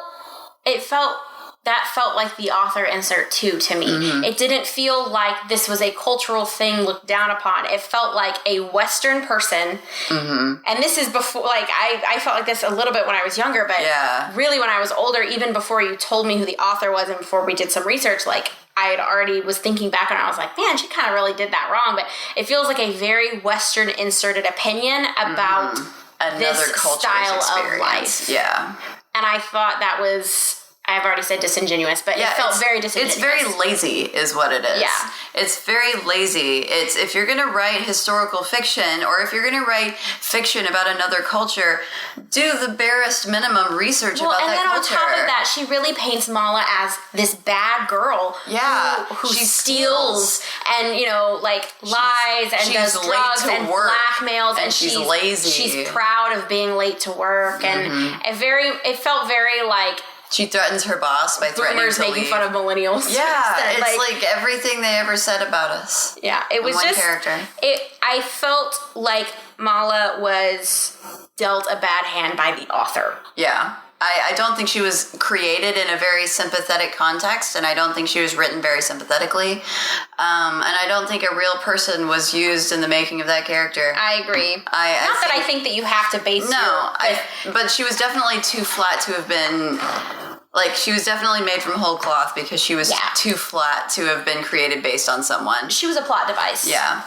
like the author insert two to me. Mm-hmm. It didn't feel like this was a cultural thing looked down upon. It felt like a Western person. Mm-hmm. And this is before, like, I felt like this a little bit when I was younger, but really when I was older, even before you told me who the author was and before we did some research, like, I had already was thinking back and I was like, man, she kind of really did that wrong. But it feels like a very Western inserted opinion about this style of life. Yeah. And I thought that was... I've already said disingenuous, but it felt very disingenuous. It's very lazy is what it is. Yeah. It's very lazy. It's if you're going to write historical fiction or if you're going to write fiction about another culture, do the barest minimum research about that culture. And then on top of that, she really paints Mala as this bad girl who she steals and, you know, like lies and does drugs and blackmails and she's lazy. She's proud of being late to work and it felt very like she threatens her boss by threatening to leave. Making fun of millennials. Yeah, it's like everything they ever said about us. Yeah, it was just character. I felt like Mala was dealt a bad hand by the author. Yeah. I don't think she was created in a very sympathetic context, and I don't think she was written very sympathetically. And I don't think a real person was used in the making of that character. I agree. I think that you have to base but she was definitely too flat to have been... Like, she was definitely made from whole cloth because she was too flat to have been created based on someone. She was a plot device. Yeah.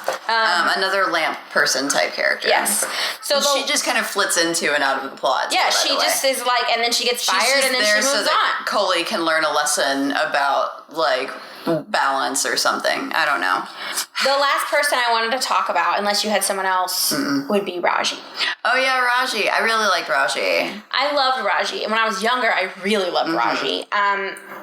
Another lamp person type character. Yes. So she just kind of flits into and out of the plot. Yeah, she just is like, and then she gets fired and then she moves so that Coley can learn a lesson about, like, balance or something. I don't know. The last person I wanted to talk about, unless you had someone else, would be Raji. Oh yeah, Raji. I really liked Raji. I loved Raji. And when I was younger, I really loved Raji.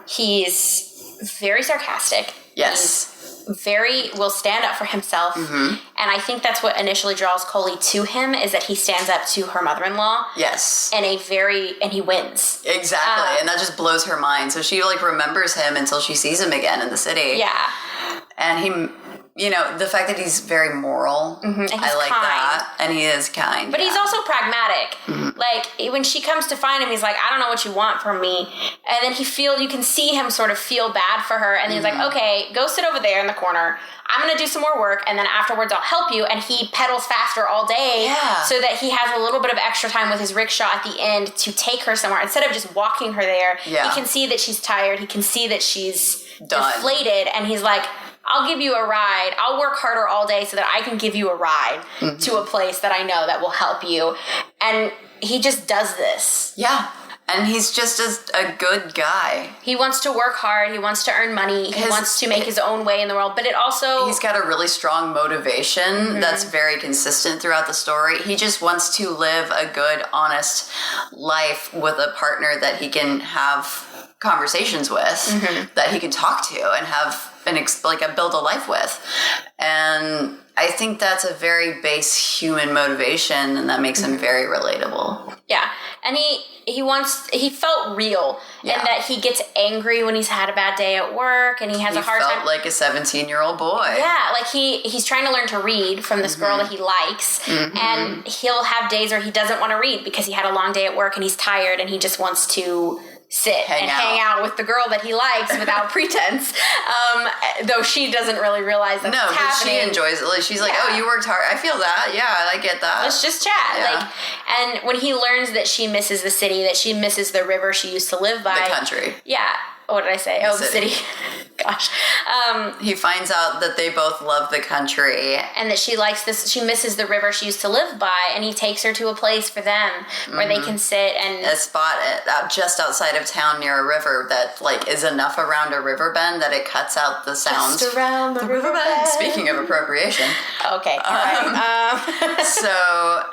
He's very sarcastic. Yes. Very will stand up for himself. Mm-hmm. And I think that's what initially draws Coley to him, is that he stands up to her mother-in-law. Yes. And he wins. Exactly. And that just blows her mind. So she, like, remembers him until she sees him again in the city. Yeah. And the fact that he's very moral, And he's I like kind. that. And he is kind. But he's also pragmatic. Like, when she comes to find him, he's like, I don't know what you want from me. And then you can see him sort of feel bad for her. And he's like, okay, go sit over there in the corner. I'm going to do some more work, and then afterwards I'll help you. And he pedals faster all day so that he has a little bit of extra time with his rickshaw at the end to take her somewhere. Instead of just walking her there, he can see that she's tired. He can see that she's deflated. And he's like, I'll give you a ride. I'll work harder all day so that I can give you a ride to a place that I know that will help you. And he just does this. Yeah. And he's just a good guy. He wants to work hard. He wants to earn money. He wants to make his own way in the world. But it also... He's got a really strong motivation that's very consistent throughout the story. He just wants to live a good, honest life with a partner that he can have conversations with, that he can talk to and have build a life with. And I think that's a very base human motivation, and that makes him very relatable. Yeah. And he felt real in that he gets angry when he's had a bad day at work, and he has a hard time. He felt like a 17-year-old boy. Yeah, like he's trying to learn to read from this girl that he likes, and he'll have days where he doesn't want to read because he had a long day at work and he's tired and he just wants to hang out with the girl that he likes without pretense. Though she doesn't really realize that's what's happening. She enjoys it. She's like, oh, you worked hard. I feel that. Yeah, I get that. Let's just chat. Yeah. And when he learns that she misses the city, that she misses the river she used to live by. The country. Yeah. What did I say? The city. Gosh. He finds out that they both love the country. And that she misses the river she used to live by, and he takes her to a place for them where they can sit and... A spot just outside of town near a river that, is enough around a river bend that it cuts out the sounds. Just around the river bend. Speaking of appropriation. Okay. All right. So...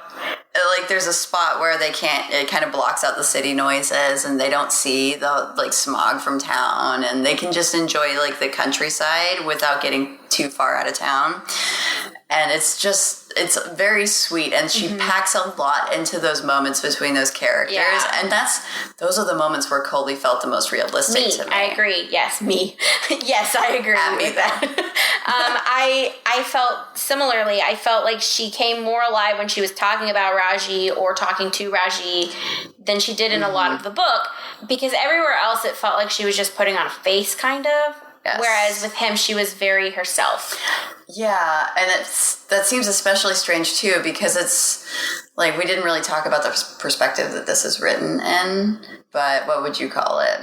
there's a spot where it kind of blocks out the city noises, and they don't see the smog from town, and they can just enjoy the countryside without getting too far out of town. And it's very sweet, and she packs a lot into those moments between those characters. Yeah. And those are the moments where Coley felt the most realistic to me. I agree. Yes, me. Yes, I agree with that. I felt similarly. I felt like she came more alive when she was talking about Raji or talking to Raji than she did in a lot of the book, because everywhere else it felt like she was just putting on a face, kind of. Yes. Whereas with him, she was very herself. Yeah, and that seems especially strange too, because it's we didn't really talk about the perspective that this is written in, but what would you call it?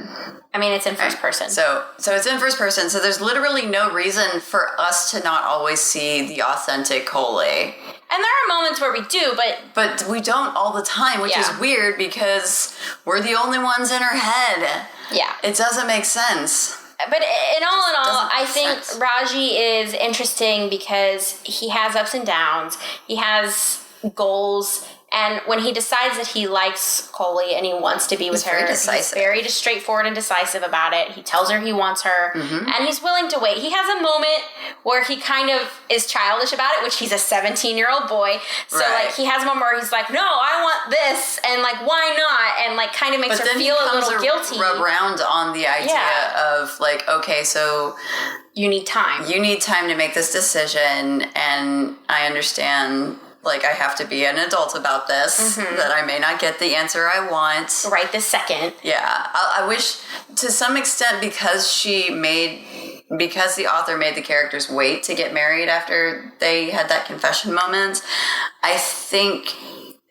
I mean, it's in first person. So it's in first person, so there's literally no reason for us to not always see the authentic Coley. And there are moments where we do, but we don't all the time, which is weird because we're the only ones in her head. Yeah. It doesn't make sense. But in all, I think Raji is interesting because he has ups and downs. He has goals. And when he decides that he likes Coley and he wants to be with her, he's very straightforward and decisive about it. He tells her he wants her, and he's willing to wait. He has a moment where he kind of is childish about it, which he's a 17-year-old boy. So, he has a moment where he's like, no, I want this, and, why not? And, kind of makes her feel a little guilty. Rub around on the idea of, okay, so... You need time. You need time to make this decision, and I understand... I have to be an adult about this, that I may not get the answer I want. Right this second. Yeah. I wish, to some extent, because the author made the characters wait to get married after they had that confession moment, I think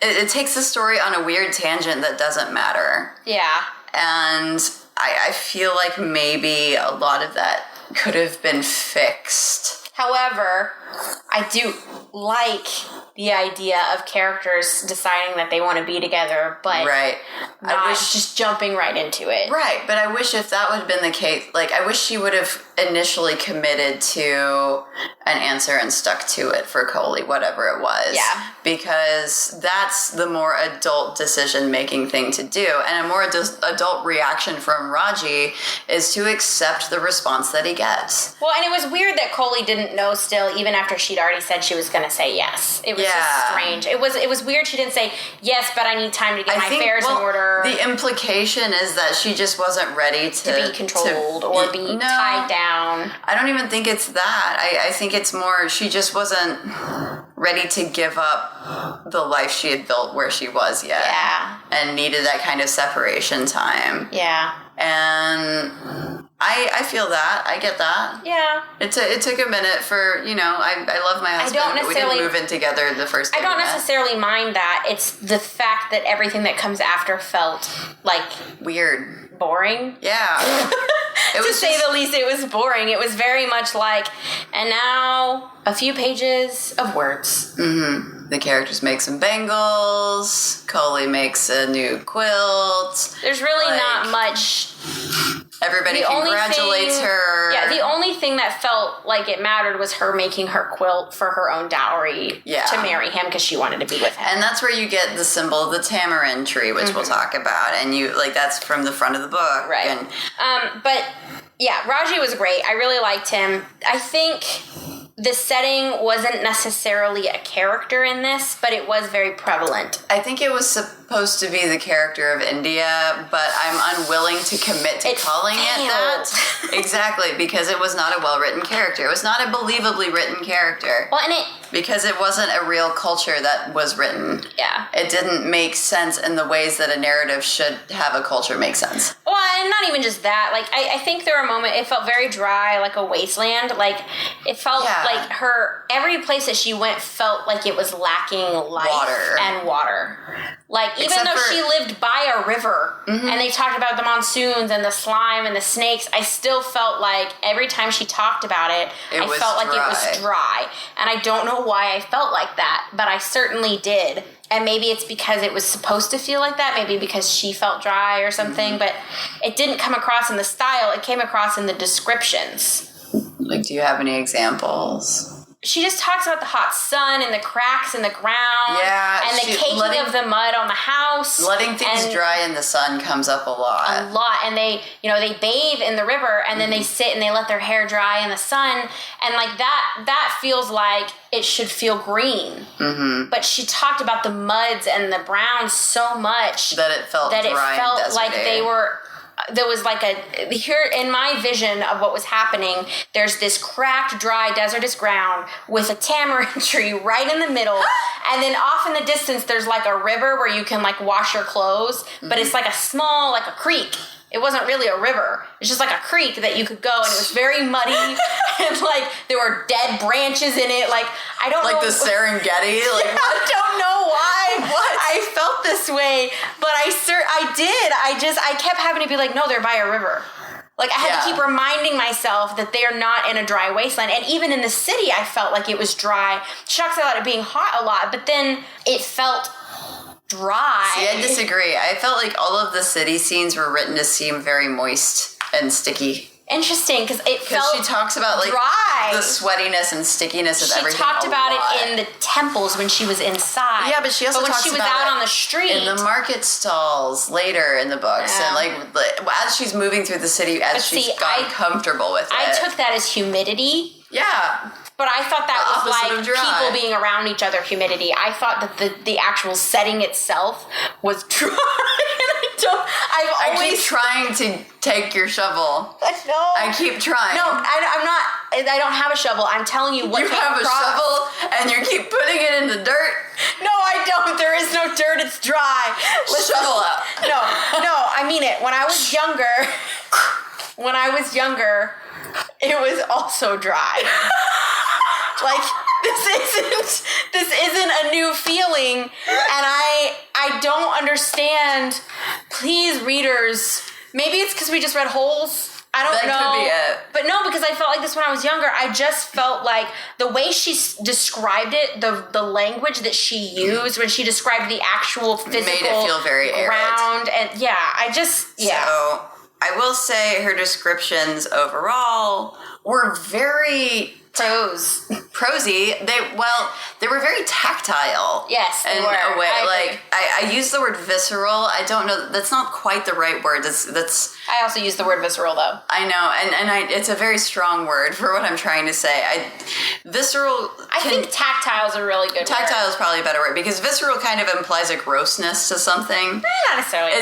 it takes the story on a weird tangent that doesn't matter. Yeah. And I feel like maybe a lot of that could have been fixed. However, I do like the idea of characters deciding that they want to be together, but not just jumping right into it. Right, but I wish if that would have been the case, I wish she would have initially committed to an answer and stuck to it for Coley, whatever it was. Yeah. Because that's the more adult decision-making thing to do, and a more adult reaction from Raji is to accept the response that he gets. Well, and it was weird that Coley didn't know still, even after she'd already said she was going to say yes. It was Yeah. just strange. It was weird she didn't say, yes, but I need time to get my affairs in order. The implication is that she just wasn't ready to be controlled or be tied down. I don't even think it's that. I think it's more she just wasn't ready to give up the life she had built where she was yet. Yeah. And needed that kind of separation time. Yeah. And I feel that. I get that. Yeah. It took a minute for, I love my husband. don't necessarily- We didn't move in together the first day. I don't we met. necessarily mind that. It's the fact that everything that comes after felt like Weird. boring. Yeah. It To was say just- the least, it was boring. It was very much like, and now a few pages of words. The characters make some bangles. Coley makes a new quilt. There's really Like, not much. Everybody The only congratulates thing- her. Yeah, the only thing that felt like it mattered was her making her quilt for her own dowry Yeah. to marry him because she wanted to be with him. And that's where you get the symbol of the tamarind tree, which we'll talk about. And that's from the front of the book. Right. And But yeah, Raji was great. I really liked him. I think the setting wasn't necessarily a character in this, but it was very prevalent. I think it was supposed to be the character of India, but I'm unwilling to commit to It calling it that. failed. Exactly, because it was not a well-written character. It was not a believably written character. Well, and Because it wasn't a real culture that was written. yeah. It didn't make sense in the ways that a narrative should have a culture make sense. Well, and not even just that. Like, I think there were moments, it felt very dry, like a wasteland. Like, it felt Yeah. like every place that she went felt like it was lacking life Water. and water. Like, even Except though for- she lived by a river and they talked about the monsoons and the slime and the snakes, I still felt like every time she talked about it, I was felt like it dry. was dry. And I don't know why I felt like that, but I certainly did. And maybe it's because it was supposed to feel like that, maybe because she felt dry or something, but it didn't come across in the style, it came across in the descriptions. Like, do you have any examples? She just talks about the hot sun and the cracks in the ground, Yeah, and the caking of the mud on the house. Letting things and dry in the sun comes up a lot. a lot. And they bathe in the river, and then they sit and they let their hair dry in the sun, and like that feels like it should feel green. Mm-hmm. But she talked about the muds and the browns so much that it felt that it dry felt and like deserty. they were. There was like here in my vision of what was happening, there's this cracked, dry, desertous ground with a tamarind tree right in the middle. And then off in the distance, there's like a river where you can like wash your clothes, but it's like a small, like a creek. It wasn't really a river. It's just like a creek that you could go, and it was very muddy, and like there were dead branches in it. Like I don't know. Like the Serengeti? Like, I don't know why What? I felt this way, but I did. I kept having to be like, no, they're by a river. Like I had to Yeah. keep reminding myself that they're not in a dry wasteland. And even in the city, I felt like it was dry. She talks about it being hot a lot, but then it felt dry. See, I disagree. I felt like all of the city scenes were written to seem very moist and sticky. Interesting, because it Because felt she talks about like dry. the sweatiness and stickiness of She everything. talked a about lot. it in the temples when she was inside. Yeah, but she also when talks she was about out it on the street. in the market stalls later in the books, Yeah. and like as she's moving through the city, as But she's see, gotten I- comfortable with it. I took that as humidity. yeah. But I thought that The was opposite like of dry. people being around each other humidity. I thought that the actual setting itself was dry. I've I keep always trying to take your shovel. no. I keep trying. No, I'm not. I don't have a shovel. I'm telling you what You came have a across. shovel and you keep putting it in the dirt. No, I don't. There is no dirt. It's dry. Shovel out. No, I mean it. When I was younger, it was also dry. Like this isn't a new feeling, and I don't understand. Please, readers, maybe it's because we just read Holes. I don't know. That could be it. But no, because I felt like this when I was younger. I just felt like the way she described it, the language that she used when she described the actual physical Made it feel very arid. ground, and yeah, So I will say her descriptions overall were very Prose. prosy. They were very tactile. Yes, they in were. a way. I agree. I use the word visceral. I don't know. That's not quite the right word. That's. I also use the word visceral, though. I know, and it's a very strong word for what I'm trying to say. Visceral. I think tactile is a really good Tactile word. is probably a better word because visceral kind of implies a grossness to something. Not necessarily.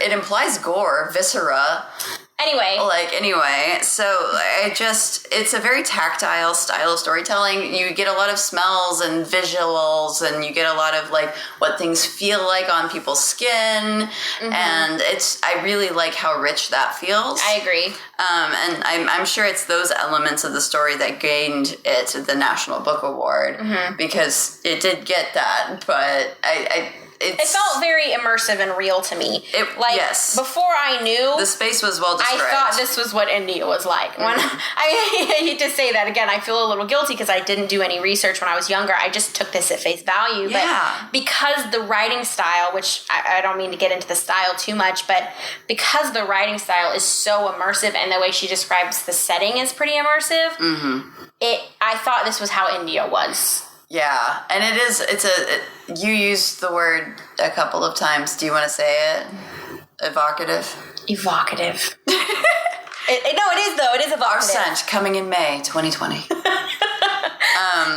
It implies gore, viscera. Anyway. So it's a very tactile style of storytelling. You get a lot of smells and visuals, and you get a lot of like what things feel like on people's skin, and I really like how rich that feels. I agree. And I'm sure it's those elements of the story that gained it the National Book Award because it did get that, but It felt very immersive and real to me. Yes. Before I knew, the space was well described. I thought this was what India was like. When I hate to say that again, I feel a little guilty because I didn't do any research when I was younger. I just took this at face value. Yeah. But because the writing style, which I don't mean to get into the style too much, but because the writing style is so immersive and the way she describes the setting is pretty immersive, I thought this was how India was. Yeah, and it is. You used the word a couple of times. Do you want to say it? Evocative. Evocative. No, it is though. It is evocative. Arsent coming in May 2020.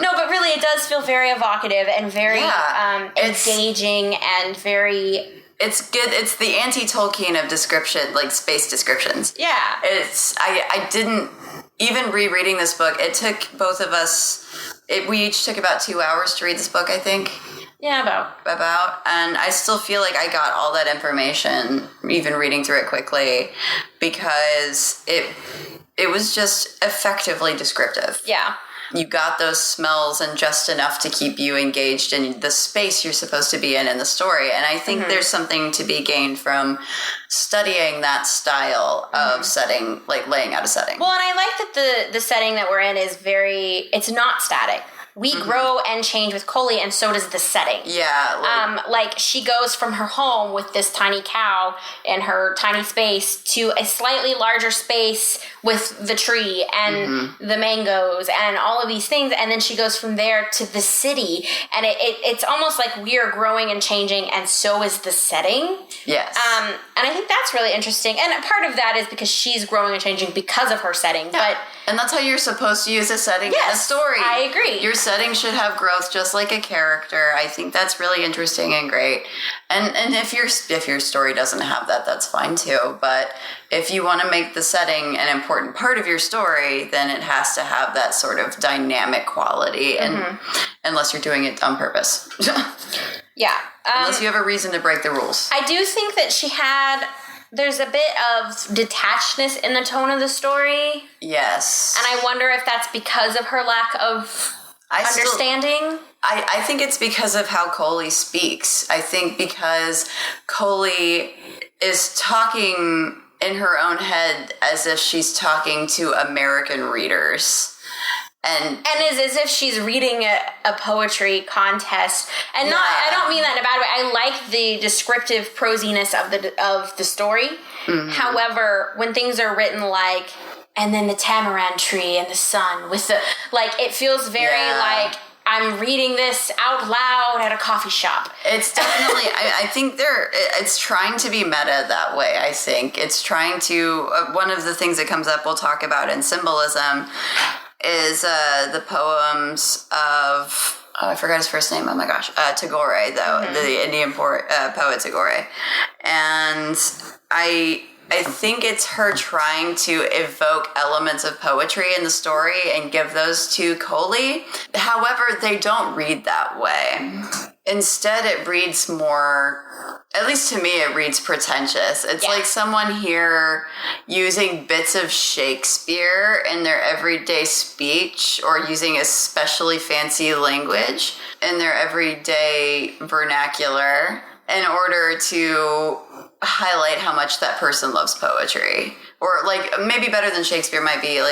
No, but really, it does feel very evocative and very engaging and very. It's good. It's the anti-Tolkien of description, like space descriptions. Yeah. I didn't even rereading this book. It took both of us. We each took about 2 hours to read this book, I think. Yeah, about. And I still feel like I got all that information, even reading through it quickly, because it was just effectively descriptive. Yeah. You got those smells and just enough to keep you engaged in the space you're supposed to be in the story. And I think there's something to be gained from studying that style of setting, like laying out a setting. Well, and I like that the setting that we're in is it's not static. We grow and change with Coley, and so does the setting. Yeah. Like she goes from her home with this tiny cow in her tiny space to a slightly larger space with the tree and the mangoes and all of these things, and then she goes from there to the city, and it's almost like we are growing and changing, and so is the setting. Yes. And I think that's really interesting, and part of that is because she's growing and changing because of her setting. Yeah. And that's how you're supposed to use a setting in a story. I agree. Your setting should have growth just like a character. I think that's really interesting and great. And if your story doesn't have that, that's fine too. But if you want to make the setting an important part of your story, then it has to have that sort of dynamic quality, and unless you're doing it on purpose. Yeah. Unless you have a reason to break the rules. I do think that there's a bit of detachedness in the tone of the story. Yes. And I wonder if that's because of her lack of understanding. I think it's because of how Coley speaks. I think because Coley is talking in her own head as if she's talking to American readers. And is as if she's reading a poetry contest, and I don't mean that in a bad way. I like the descriptive prosiness of the story. However, when things are written like, and then the tamarind tree and the sun with the it feels very like I'm reading this out loud at a coffee shop. It's definitely, I think it's trying to be meta that way, I think. It's trying to, one of the things that comes up we'll talk about in symbolism is the poems of, I forgot his first name, oh my gosh, Tagore, though, the Indian poet Tagore. And I think it's her trying to evoke elements of poetry in the story and give those to Coley. However, they don't read that way. Instead, it reads more, at least to me, it reads pretentious. It's like someone here using bits of Shakespeare in their everyday speech or using especially fancy language in their everyday vernacular in order to highlight how much that person loves poetry. Or maybe better than Shakespeare might be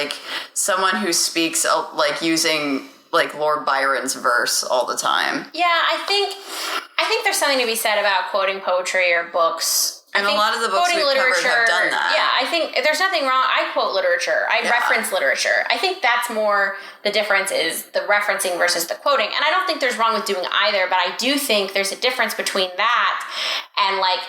someone who speaks using Lord Byron's verse all the time. Yeah, I think there's something to be said about quoting poetry or books And a lot of the books we've covered have done that. Yeah, I think there's nothing wrong. I quote literature. I reference literature. I think that's more the difference is the referencing versus the quoting. And I don't think there's wrong with doing either, but I do think there's a difference between that and like,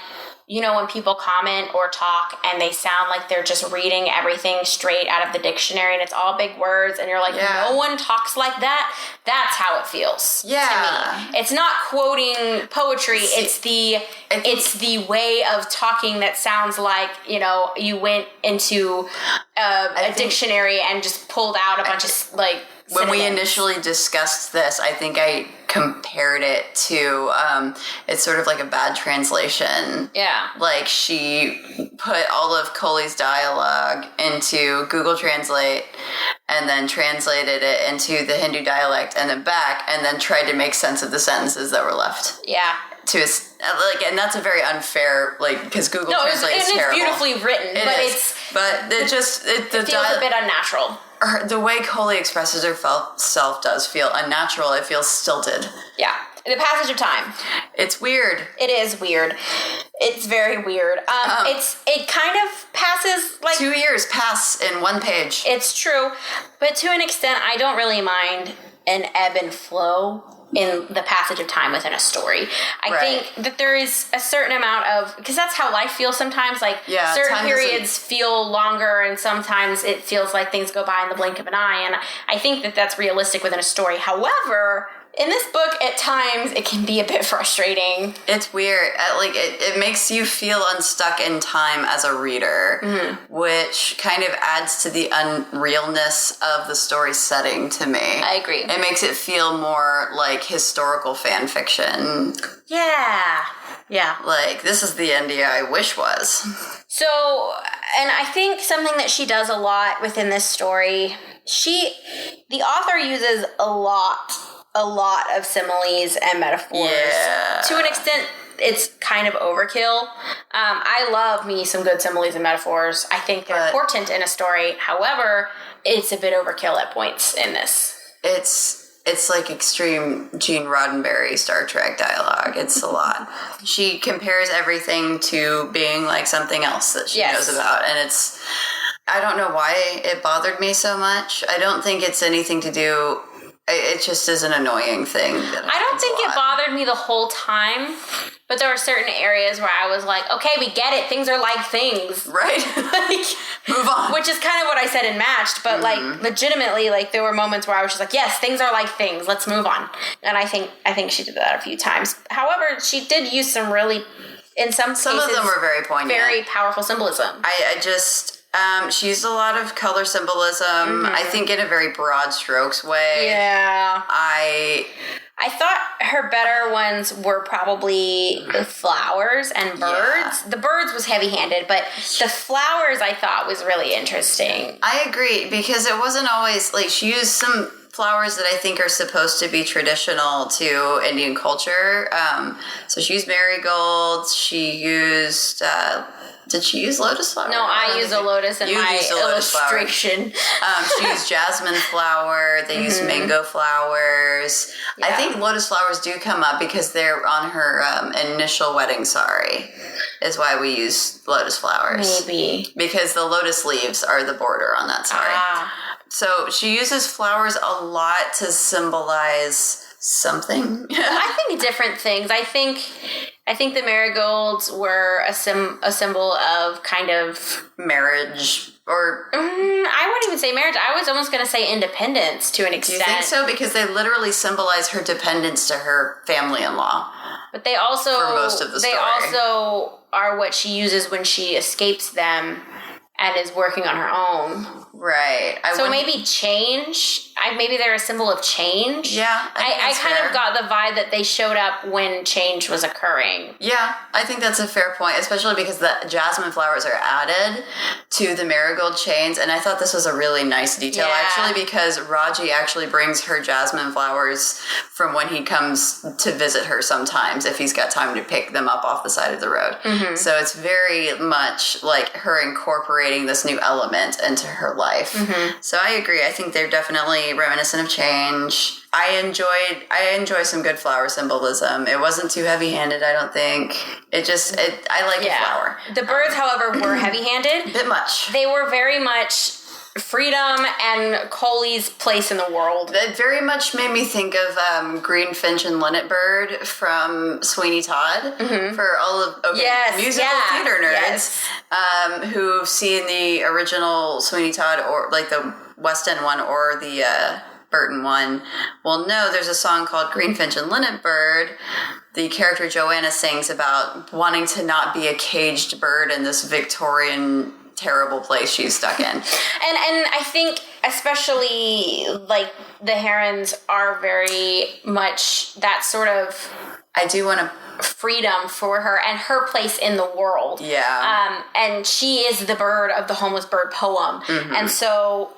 you know, when people comment or talk and they sound like they're just reading everything straight out of the dictionary and it's all big words and you're like, no one talks like that. That's how it feels to me. It's not quoting poetry. It's the way of talking that sounds like, you know, you went into a dictionary and just pulled out a bunch of like when we initially discussed this, I think I compared it to, it's sort of like a bad translation. Yeah. Like she put all of Coley's dialogue into Google Translate and then translated it into the Hindu dialect and then back and then tried to make sense of the sentences that were left. Yeah. And that's a very unfair, like, because Google Translate is terrible. It's beautifully written, it feels a bit unnatural. The way Coley expresses herself does feel unnatural. It feels stilted. Yeah. The passage of time. It's weird. It is weird. It's very weird. It kind of passes like 2 years pass in one page. It's true, but to an extent, I don't really mind an ebb and flow in the passage of time within a story. I think that there is a certain amount of, because that's how life feels sometimes, like certain periods feel longer and sometimes it feels like things go by in the blink of an eye, and I think that that's realistic within a story. However, in this book, at times, it can be a bit frustrating. It's weird. Like, it makes you feel unstuck in time as a reader, which kind of adds to the unrealness of the story setting to me. I agree. It makes it feel more like historical fan fiction. Yeah. Yeah. Like, this is the India I wish was. So, and I think something that she does a lot within this story, the author uses a lot of similes and metaphors. Yeah. To an extent, it's kind of overkill. I love me some good similes and metaphors. I think they're important in a story. However, it's a bit overkill at points in this. It's like extreme Gene Roddenberry Star Trek dialogue. It's a lot. She compares everything to being like something else that she knows about. And I don't know why it bothered me so much. I don't think it's anything to do... It just is an annoying thing. I don't think it bothered me the whole time, but there were certain areas where I was like, okay, we get it. Things are like things. Right. Like, move on. Which is kind of what I said in Matched, but like legitimately, like there were moments where I was just like, yes, things are like things. Let's move on. And I think she did that a few times. However, she did use some really, in some cases, of them were very poignant. Very powerful symbolism. She used a lot of color symbolism, I think in a very broad strokes way. Yeah. I thought her better ones were probably the flowers and birds. Yeah. The birds was heavy-handed, but the flowers I thought was really interesting. I agree, because it wasn't always, like, she used some flowers that I think are supposed to be traditional to Indian culture. So she used marigolds, she used... did she use lotus flower? No, I used a lotus in my illustration. She used jasmine flower. They used mango flowers. Yeah. I think lotus flowers do come up because they're on her initial wedding sari. Is why we use lotus flowers. Maybe. Because the lotus leaves are the border on that sari. So she uses flowers a lot to symbolize something. I think different things. I think the marigolds were a symbol of kind of marriage, or I wouldn't even say marriage. I was almost going to say independence to an extent. Do you think so? Because they literally symbolize her dependence to her family-in-law. But they also for most of the story. They also are what she uses when she escapes them and is working on her own. Right. So maybe change. Maybe they're a symbol of change. Yeah. I kind of got the vibe that they showed up when change was occurring. Yeah, I think that's a fair point, especially because the jasmine flowers are added to the marigold chains. And I thought this was a really nice detail, actually, because Raji actually brings her jasmine flowers from when he comes to visit her sometimes, if he's got time to pick them up off the side of the road. Mm-hmm. So it's very much like her incorporating incorporating this new element into her life. So I agree. I think they're definitely reminiscent of change. I enjoy some good flower symbolism. It wasn't too heavy-handed, I don't think. I like a flower. The birds, however, were heavy-handed. A bit much. They were very much freedom and Coley's place in the world. It very much made me think of Greenfinch and Linnet Bird from Sweeney Todd for all of musical theater nerds who've seen the original Sweeney Todd or like the West End one or the Burton one. Well, no, there's a song called Greenfinch and Linnet Bird. The character Joanna sings about wanting to not be a caged bird in this Victorian terrible place she's stuck in. And I think especially like the herons are very much that sort of I do want to freedom for her and her place in the world. Yeah. And she is the bird of the homeless bird poem. And so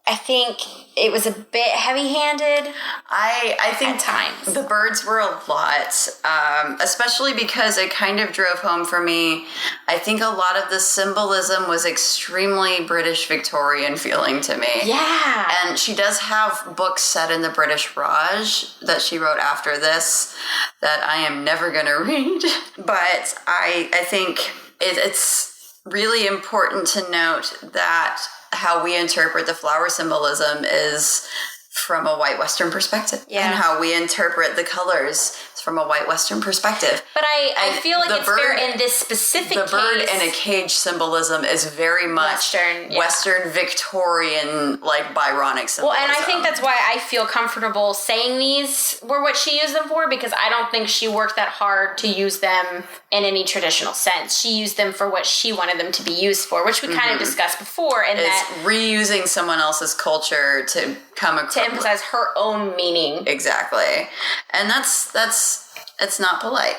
I think it was a bit heavy-handed. I think at times the birds were a lot, especially because it kind of drove home for me. I think a lot of the symbolism was extremely British Victorian feeling to me. Yeah. And she does have books set in the British Raj that she wrote after this that I am never going to read. But I think it's really important to note that how we interpret the flower symbolism is from a white Western perspective. Yeah. And how we interpret the colors is from a white Western perspective. But I feel like it's fair in this specific case. The bird in a cage symbolism is very much Western Victorian, like Byronic symbolism. Well, and I think that's why I feel comfortable saying these were what she used them for, because I don't think she worked that hard to use them in any traditional sense. She used them for what she wanted them to be used for, which we kind of discussed before. And that reusing someone else's culture to come across. To emphasize her own meaning. Exactly. And it's not polite.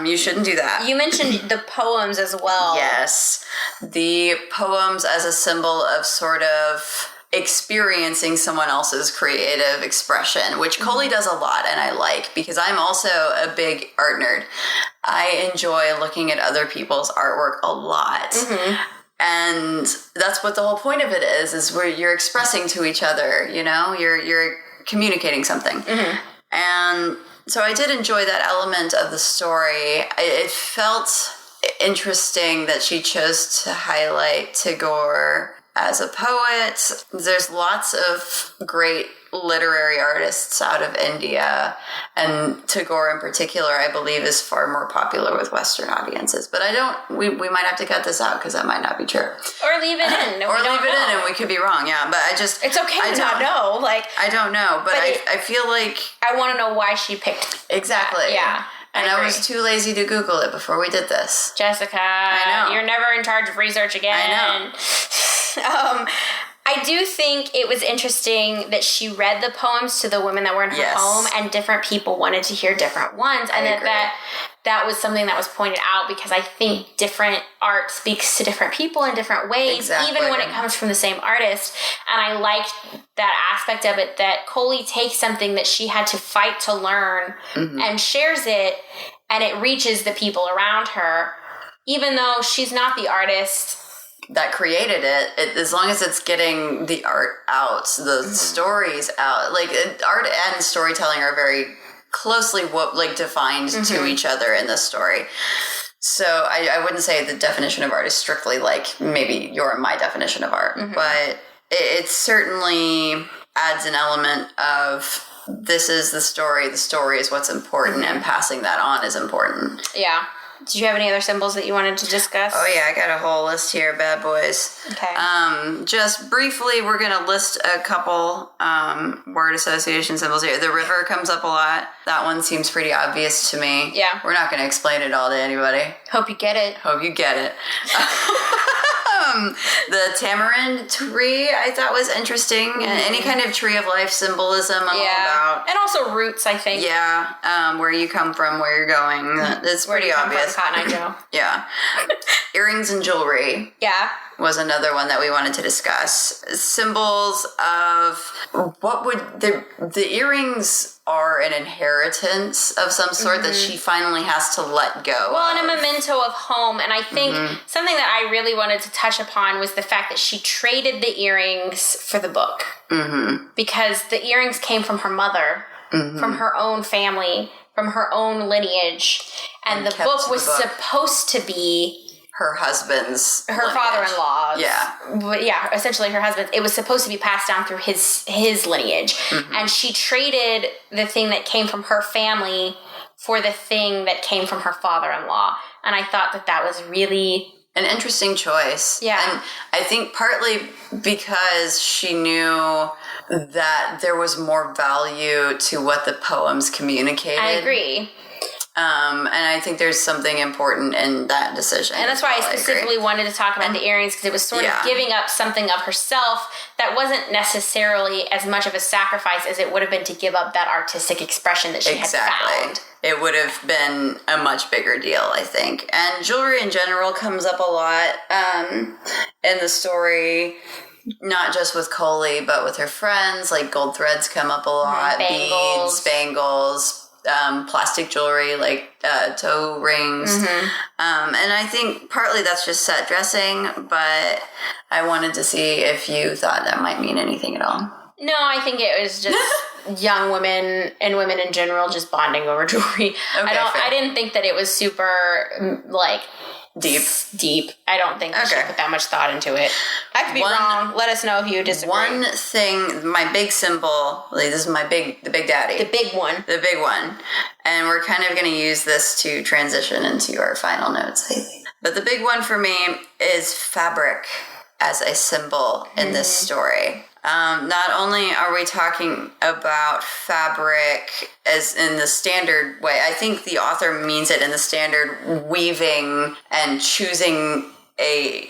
You shouldn't do that. You mentioned the poems as well. Yes. The poems as a symbol of sort of experiencing someone else's creative expression, which Coley does a lot and I like because I'm also a big art nerd. I enjoy looking at other people's artwork a lot. And that's what the whole point of it is where you're expressing to each other, you know, you're communicating something. And so I did enjoy that element of the story. It felt interesting that she chose to highlight Tagore as a poet. There's lots of great literary artists out of India, and Tagore in particular, I believe, is far more popular with Western audiences. But we might have to cut this out because that might not be true. Or leave it in. Or leave it in and we could be wrong, yeah. But it's okay to not know. Like, I don't know, but I feel like... I want to know why she picked Exactly. that. Yeah. And I was too lazy to Google it before we did this. Jessica, I know. You're never in charge of research again. I know. I do think it was interesting that she read the poems to the women that were in her home, and different people wanted to hear different ones, and that was something that was pointed out because I think different art speaks to different people in different ways, even when it comes from the same artist. And I liked that aspect of it, that Coley takes something that she had to fight to learn and shares it, and it reaches the people around her, even though she's not the artist that created it, as long as it's getting the art out, the stories out. Like, art and storytelling are very closely defined to each other in this story. So I wouldn't say the definition of art is strictly like maybe your and my definition of art, but it certainly adds an element of this is the story is what's important, and passing that on is important. Yeah. Did you have any other symbols that you wanted to discuss? Oh, yeah, I got a whole list here, bad boys. Okay. Just briefly, we're going to list a couple word association symbols here. The river comes up a lot. That one seems pretty obvious to me. Yeah. We're not going to explain it all to anybody. Hope you get it. Hope you get it. The tamarind tree I thought was interesting. Any kind of tree of life symbolism I'm all about. And also roots, I think. Yeah, where you come from, where you're going. It's pretty obvious. Cotton Eye Joe. Yeah. Earrings and jewelry. Yeah. Was another one that we wanted to discuss. Symbols of what would the earrings are an inheritance of some sort that she finally has to let go Well, of. and a memento of home. And I think something that I really wanted to touch upon was the fact that she traded the earrings for the book. Because the earrings came from her mother, from her own family, from her own lineage. And the book was supposed to be her husband's her lineage. father-in-law. Yeah. But yeah, essentially her husband. It was supposed to be passed down through his lineage. And she traded the thing that came from her family for the thing that came from her father-in-law. And I thought that was really an interesting choice. Yeah. And I think partly because she knew that there was more value to what the poems communicated. I agree. And I think there's something important in that decision. And that's why I specifically wanted to talk about the earrings, because it was sort of giving up something of herself that wasn't necessarily as much of a sacrifice as it would have been to give up that artistic expression that she had found. It would have been a much bigger deal, I think. And jewelry in general comes up a lot in the story. Not just with Coley, but with her friends. Like gold threads come up a lot. Beads, bangles, plastic jewelry like toe rings. And I think partly that's just set dressing, but I wanted to see if you thought that might mean anything at all. No, I think it was just young women and women in general just bonding over jewelry. I didn't think that it was super like deep. I don't think she put that much thought into it. I could be wrong. Let us know if you disagree. One thing, my big symbol, like this is the big daddy. The big one. The big one. And we're kind of going to use this to transition into our final notes, I think. But the big one for me is fabric as a symbol in this story. Not only are we talking about fabric as in the standard way, I think the author means it in the standard weaving and choosing a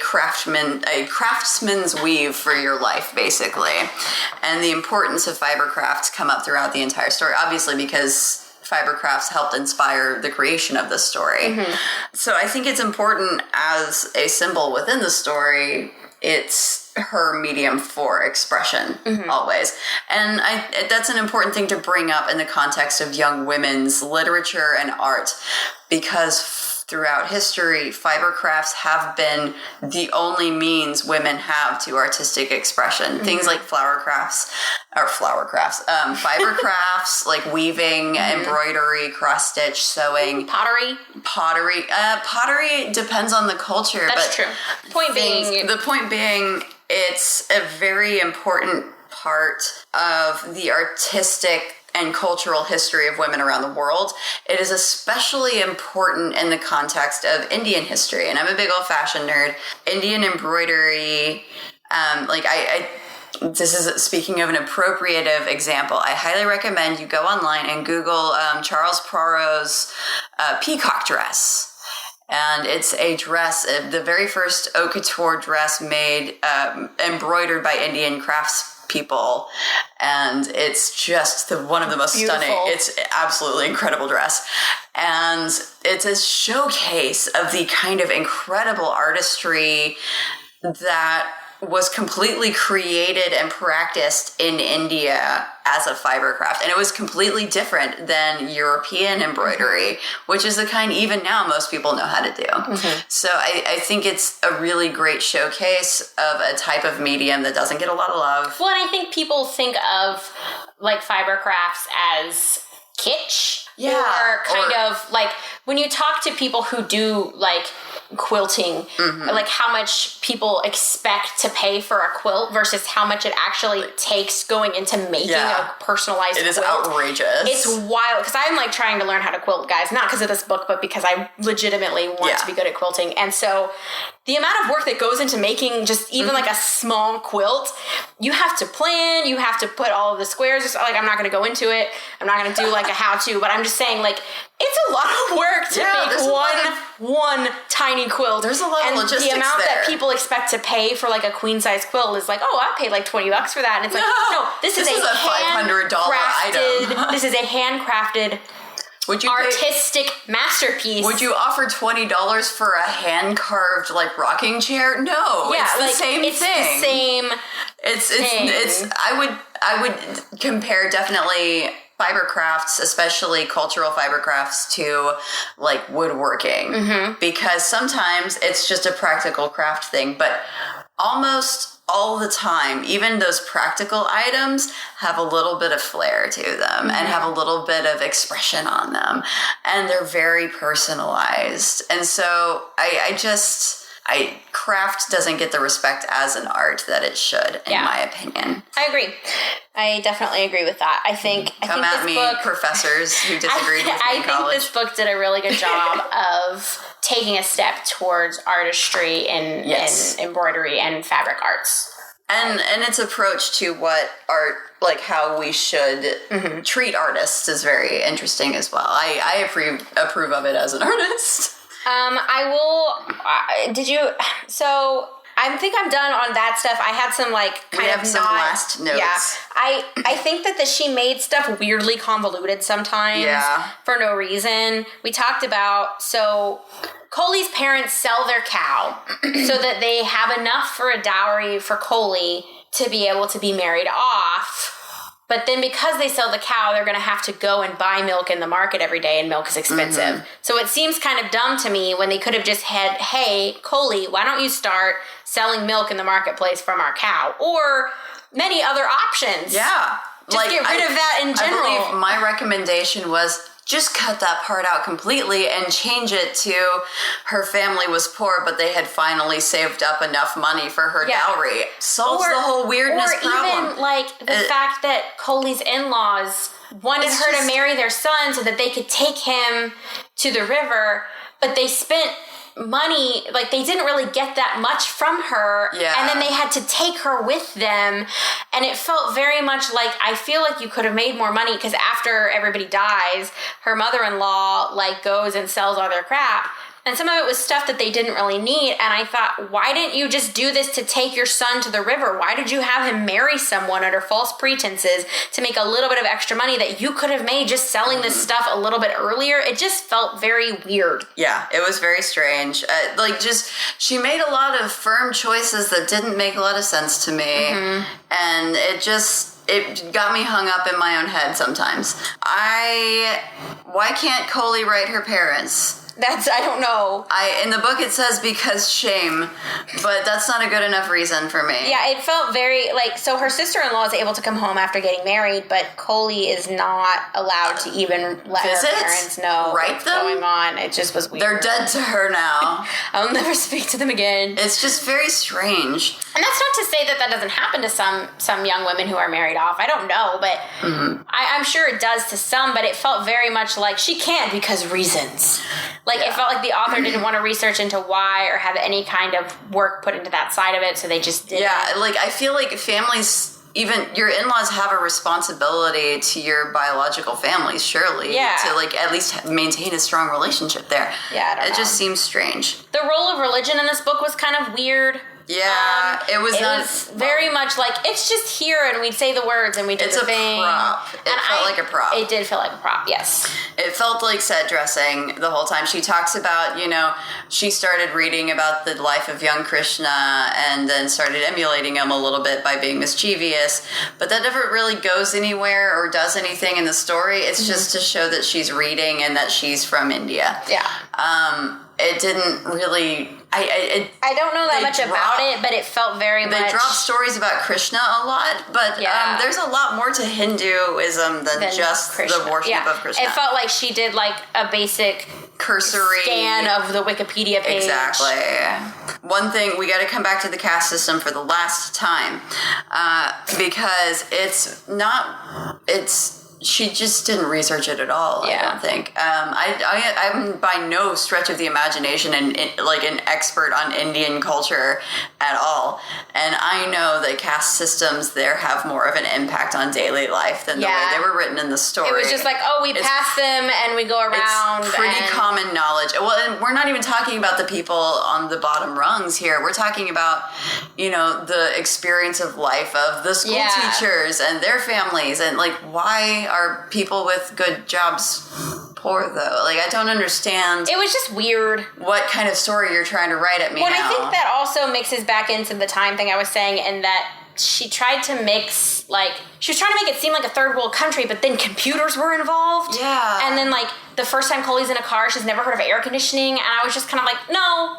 craftsman's weave for your life, basically. And the importance of fiber crafts come up throughout the entire story, obviously because fiber crafts helped inspire the creation of this story. So I think it's important as a symbol within the story. It's her medium for expression, always. And that's an important thing to bring up in the context of young women's literature and art, because throughout history, fiber crafts have been the only means women have to artistic expression. Things like fiber crafts, like weaving, embroidery, cross-stitch, sewing. Pottery. Pottery depends on the culture. That's true. The point being, it's a very important part of the artistic and cultural history of women around the world. It is especially important in the context of Indian history. And I'm a big old fashion nerd. Indian embroidery, this is speaking of an appropriative example. I highly recommend you go online and Google Charles Poirot's peacock dress. And it's a dress, the very first haute couture dress made, embroidered by Indian craftspeople. And it's just one of the most stunning. It's absolutely incredible dress. And it's a showcase of the kind of incredible artistry that was completely created and practiced in India as a fiber craft. And it was completely different than European embroidery, which is the kind even now most people know how to do. So I think it's a really great showcase of a type of medium that doesn't get a lot of love. Well, and I think people think of like fiber crafts as kitsch. Or kind of like when you talk to people who do like quilting, like how much people expect to pay for a quilt versus how much it actually takes going into making a personalized quilt. It is outrageous. It's wild, because I'm like trying to learn how to quilt, guys, not because of this book, but because I legitimately want to be good at quilting. And so the amount of work that goes into making just even like a small quilt, you have to plan, you have to put all of the squares, like I'm not going to go into it, I'm not going to do like a how-to, but I'm just saying like it's a lot of work to make one tiny quilt. There's a lot of logistics the amount there. that people expect to pay for like a queen size quilt is like, oh, I paid like $20 for that, and it's like, no, this is a $500 item. This is a handcrafted artistic masterpiece. Would you offer $20 for a hand-carved like rocking chair? No, it's the same thing. It's the same. It's I would compare definitely fiber crafts, especially cultural fiber crafts, to like woodworking, because sometimes it's just a practical craft thing, but almost all the time, even those practical items have a little bit of flair to them and have a little bit of expression on them, and they're very personalized. And so craft doesn't get the respect as an art that it should, in my opinion. I agree. I definitely agree with that. I think Come at me, professors who disagreed with me in college. I think this book did a really good job of taking a step towards artistry and embroidery and fabric arts. And its approach to what art, like how we should treat artists, is very interesting as well. I approve of it as an artist. So I think I'm done on that stuff. I had some last notes. Yeah. I think that she made stuff weirdly convoluted sometimes for no reason. We talked about, so Coley's parents sell their cow so that they have enough for a dowry for Coley to be able to be married off. But then because they sell the cow, they're going to have to go and buy milk in the market every day, and milk is expensive. So it seems kind of dumb to me when they could have just had, hey, Coley, why don't you start selling milk in the marketplace from our cow? Or many other options. Yeah. Just get rid of that in general. I believe my recommendation was just cut that part out completely and change it to her family was poor, but they had finally saved up enough money for her dowry. Solves the whole weirdness problem. Or even, like, the fact that Coley's in-laws wanted her to marry their son so that they could take him to the river, but they spent money, like, they didn't really get that much from her, and then they had to take her with them, and it felt very much like, I feel like you could have made more money, because after everybody dies, her mother-in-law, like, goes and sells all their crap, and some of it was stuff that they didn't really need, and I thought, why didn't you just do this to take your son to the river? Why did you have him marry someone under false pretenses to make a little bit of extra money that you could have made just selling this stuff a little bit earlier? It just felt very weird. Yeah, it was very strange. She made a lot of firm choices that didn't make a lot of sense to me, and it got me hung up in my own head sometimes. Why can't Coley write her parents? I don't know. In the book it says because shame, but that's not a good enough reason for me. Yeah, it felt very, so her sister-in-law is able to come home after getting married, but Coley is not allowed to even let her parents know what's going on. It just was weird. They're dead to her now. I'll never speak to them again. It's just very strange. And that's not to say that doesn't happen to some young women who are married off. I don't know, but I'm sure it does to some, but it felt very much like she can't because reasons. It felt like the author didn't want to research into why or have any kind of work put into that side of it, so they just didn't. Yeah, I feel like families, even your in-laws, have a responsibility to your biological families, surely. Yeah. To, at least maintain a strong relationship there. Yeah, I don't know. It just seems strange. The role of religion in this book was kind of weird. Yeah, it was very much like, it's just here, and we'd say the words, and we did the thing. It's a prop. It felt like a prop. It did feel like a prop, yes. It felt like set dressing the whole time. She talks about, she started reading about the life of young Krishna and then started emulating him a little bit by being mischievous, but that never really goes anywhere or does anything in the story. It's just to show that she's reading and that she's from India. Yeah. It didn't really... I don't know that much about it, but it felt very much... They drop stories about Krishna a lot, but there's a lot more to Hinduism than just the worship of Krishna. It felt like she did a basic cursory scan of the Wikipedia page. Exactly. One thing, we got to come back to the caste system for the last time, because she just didn't research it at all, I don't think. I'm by no stretch of the imagination an expert on Indian culture at all. And I know that caste systems there have more of an impact on daily life than the way they were written in the story. It was just we pass them and we go around. It's pretty common knowledge. Well, and we're not even talking about the people on the bottom rungs here. We're talking about, the experience of life of the school teachers and their families, and why are people with good jobs poor, though? I don't understand. It was just weird. What kind of story you're trying to write at me now. I think that also mixes back into the time thing I was saying, in that she tried to mix, like, she was trying to make it seem like a third world country, but then computers were involved. Yeah. And then, like, the first time Coley's in a car, she's never heard of air conditioning, and I was just kind of like, no,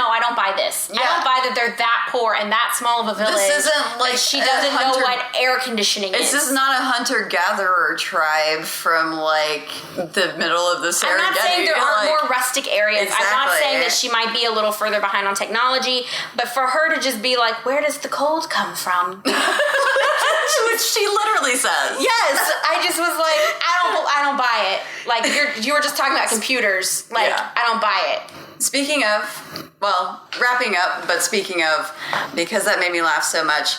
I don't buy this. Yeah. I don't buy that they're that poor and that small of a village. This isn't like she doesn't know what air conditioning is. This is not a hunter-gatherer tribe from, like, the middle of the Serengeti. I'm not saying there aren't like, more rustic areas. Exactly. I'm not saying that she might be a little further behind on technology, but for her to just be like, where does the cold come from? Which she literally says. Yes, I just was like, I don't buy it. Like, you were just talking about computers. Like, Yeah. I don't buy it. Speaking of, well, wrapping up, but speaking of, because that made me laugh so much,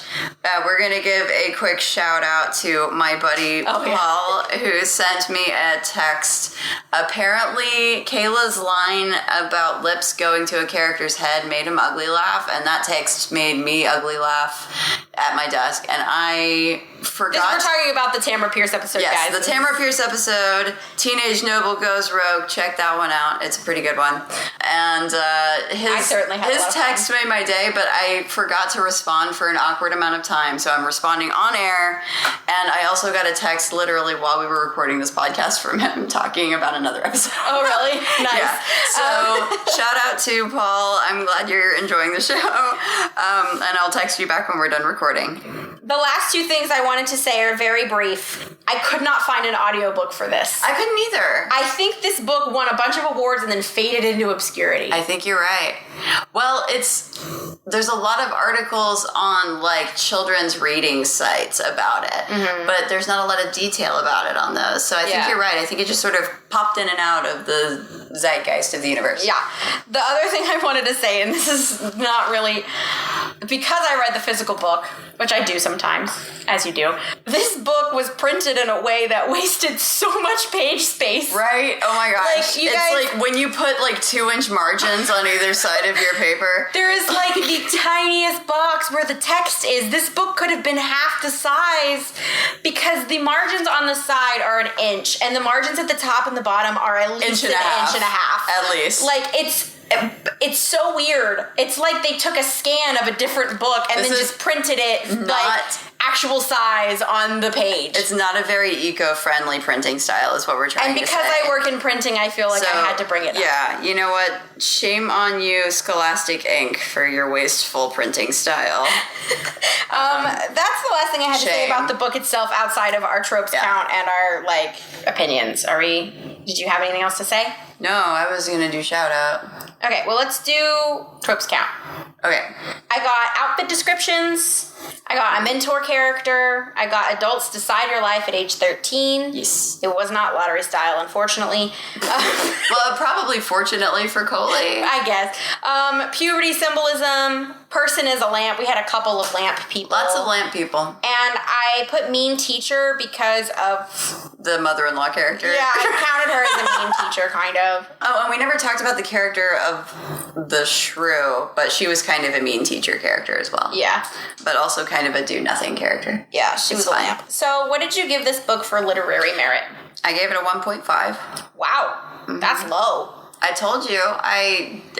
we're going to give a quick shout out to my buddy Paul, who sent me a text. Apparently, Kayla's line about lips going to a character's head made him ugly laugh, and that text made me ugly laugh at my desk, and I forgot. We're talking about the Tamara Pierce episode, yes, guys. the Tamara Pierce episode, Teenage Noble Goes Rogue. Check that one out. It's a pretty good one. And I certainly had a his lot of text made my day, but I forgot to respond for an awkward amount of time, so I'm responding on air. And I also got a text literally while we were recording this podcast from him talking about another episode. Oh, really? Nice. Yeah. So shout out to Paul. I'm glad you're enjoying the show. And I'll text you back when we're done recording. The last two things I wanted to say are very brief. I could not find an audiobook for this. I couldn't either. I think this book won a bunch of awards and then faded into obscurity. I think you're right. Well, there's a lot of articles on, like, children's reading sites about it, but there's not a lot of detail about it on those. So I think you're right. I think it just sort of popped in and out of the zeitgeist of the universe. Yeah. The other thing I wanted to say, and this is not really, because I read the physical book, which I do sometimes, as you do, this book was printed in a way that wasted so much page space. Right? Oh my gosh. Like, you it's guys- like when you put, like, 2-inch margins on either side of your paper. There is, like, the tiniest box where the text is. This book could have been half the size because the margins on the side are an inch and the margins at the top and the bottom are at least Inch and an a half. inch and a half. At least. Like, it's so weird. It's like they took a scan of a different book and This then is just printed it like not- actual size on the page. It's not a very eco-friendly printing style is what we're trying And to because say. I work in printing, I feel like I had to bring it up. Yeah, you know what? Shame on you, Scholastic Ink, for your wasteful printing style. That's the last thing I had to say Shame. about the book itself outside of our tropes count and our, like, opinions. Did you have anything else to say? No, I was going to do shout out. Okay, well, let's do tropes count. Okay. I got outfit descriptions. I got a mentor character. I got adults decide your life at age 13. Yes. It was not lottery style, unfortunately. Well, probably fortunately for Coley. I guess. Puberty symbolism. Person is a lamp. We had a couple of lamp people. Lots of lamp people. And I put mean teacher because of... The mother-in-law character. Yeah, I counted her as a mean teacher, kind of. Oh, and we never talked about the character of the shrew, but she was kind of a mean teacher character as well. Yeah. But also kind of a do-nothing character. Yeah, she was a fine. lamp. So what did you give this book for literary merit? I gave it a 1.5. Wow, that's low. I told you,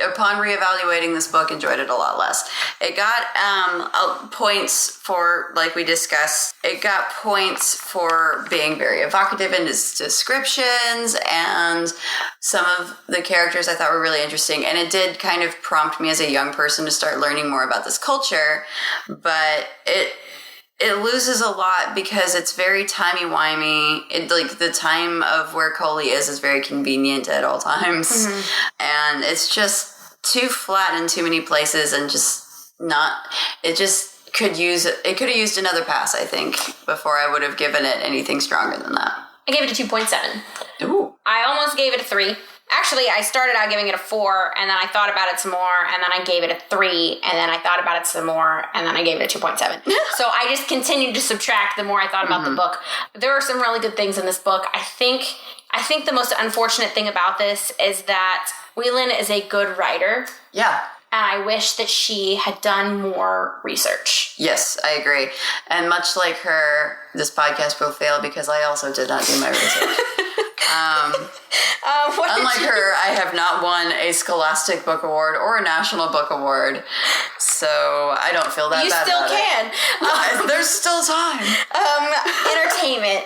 upon reevaluating this book, enjoyed it a lot less. It got points for, like we discussed, it got points for being very evocative in its descriptions, and some of the characters I thought were really interesting, and it did kind of prompt me as a young person to start learning more about this culture, but it loses a lot because it's very timey-wimey. Like, the time of where Coley is very convenient at all times. Mm-hmm. And it's just too flat in too many places and just not... It could have used another pass, I think, before I would have given it anything stronger than that. I gave it a 2.7. Ooh. I almost gave it a 3. Actually, I started out giving it a 4, and then I thought about it some more, and then I gave it a 3, and then I thought about it some more, and then I gave it a 2.7. So I just continued to subtract the more I thought about the book. But there are some really good things in this book. I think the most unfortunate thing about this is that Whelan is a good writer. Yeah. And I wish that she had done more research. Yes, I agree. And much like her, this podcast will fail because I also did not do my research. Unlike her, I have not won a Scholastic Book Award or a National Book Award, so I don't feel that You bad still about can. it. There's still time. Entertainment.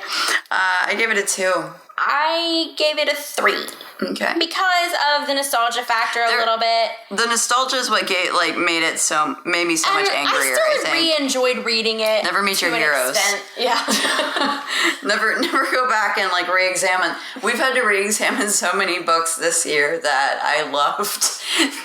I gave it a 2. I gave it a 3. Okay. Because of the nostalgia factor a little bit. The nostalgia is what made me so much angrier, I I still think. enjoyed reading it. Never meet to your an heroes. extent. Yeah. Never go back and re-examine. We've had to re-examine so many books this year that I loved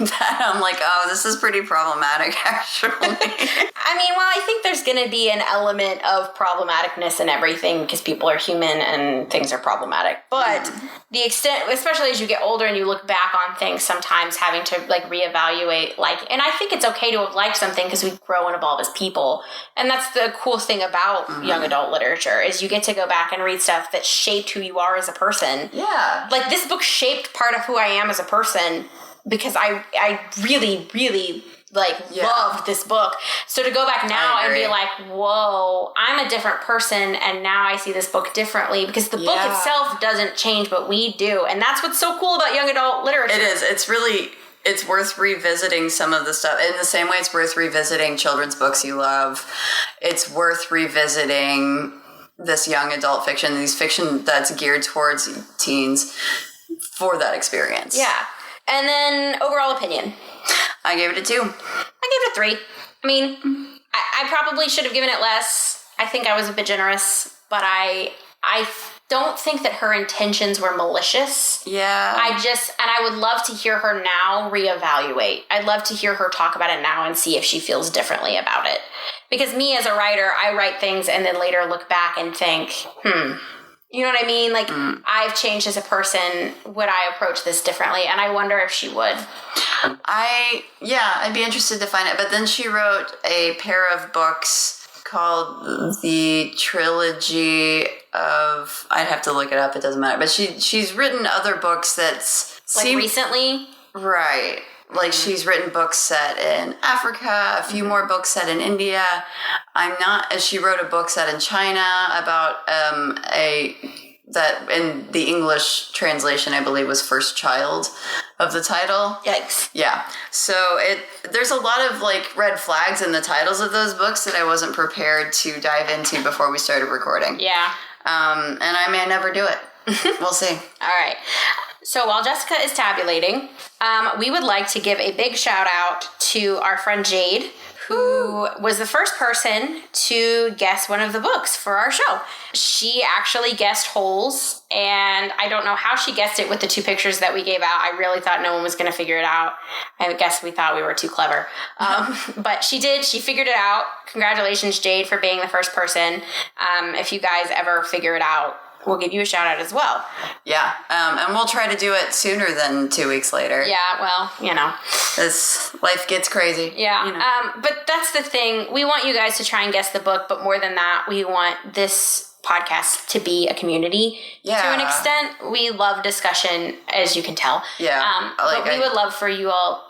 that I'm like, oh, this is pretty problematic, actually. I mean, well, I think there's going to be an element of problematicness in everything because people are human and things are problematic. But the extent, especially as you get older and you look back on things, sometimes having to reevaluate, and I think it's okay to have liked something because we grow and evolve as people. And that's the cool thing about young adult literature is you get to go back and read stuff that shaped who you are as a person. Yeah. Like this book shaped part of who I am as a person because I really, really loved this book. So to go back now and be like, whoa, I'm a different person and now I see this book differently because the book itself doesn't change, but we do. And that's what's so cool about young adult literature. It is. It's worth revisiting some of the stuff. In the same way it's worth revisiting children's books you love. It's worth revisiting this young adult fiction, these fiction that's geared towards teens for that experience. Yeah. And then overall opinion. I gave it a 2. I gave it a 3. I mean, I probably should have given it less. I think I was a bit generous, but I don't think that her intentions were malicious. Yeah. I would love to hear her now reevaluate. I'd love to hear her talk about it now and see if she feels differently about it. Because me as a writer, I write things and then later look back and think, you know what I mean? I've changed as a person. Would I approach this differently? And I wonder if she would. I'd be interested to find it. But then she wrote a pair of books called the Trilogy of, I'd have to look it up, it doesn't matter. But she's written other books that's recently? Right. She's written books set in Africa, a few more books set in India. She wrote a book set in China about that in the English translation, I believe, was First Child of the title. Yikes. Yeah. So there's a lot of red flags in the titles of those books that I wasn't prepared to dive into before we started recording. Yeah. And I may never do it. We'll see. All right. So while Jessica is tabulating, we would like to give a big shout out to our friend Jade, who was the first person to guess one of the books for our show. She actually guessed Holes, and I don't know how she guessed it with the 2 pictures that we gave out. I really thought no one was going to figure it out. I guess we thought we were too clever. But she did. She figured it out. Congratulations, Jade, for being the first person. If you guys ever figure it out, we'll give you a shout out as well. Yeah. And we'll try to do it sooner than 2 weeks later. Yeah, well, This life gets crazy. Yeah. But that's the thing. We want you guys to try and guess the book, but more than that, we want this podcast to be a community. Yeah. To an extent. We love discussion, as you can tell. Yeah. But we would love for you all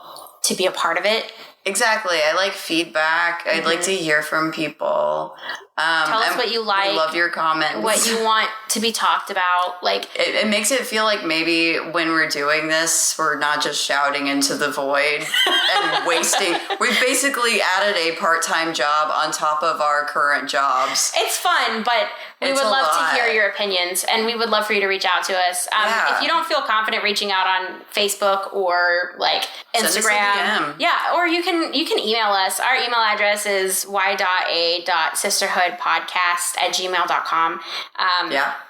to be a part of it. Exactly. I like feedback. I'd like to hear from people. Tell us what you like. I love your comments. What you want to be talked about. It makes it feel like maybe when we're doing this, we're not just shouting into the void and wasting. We've basically added a part-time job on top of our current jobs. It's fun, but we would love to hear your opinions, and we would love for you to reach out to us. If you don't feel confident reaching out on Facebook or Instagram, send us a DM. Yeah, or you can email us. Our email address is y.a.sisterhoodpodcast@gmail.com.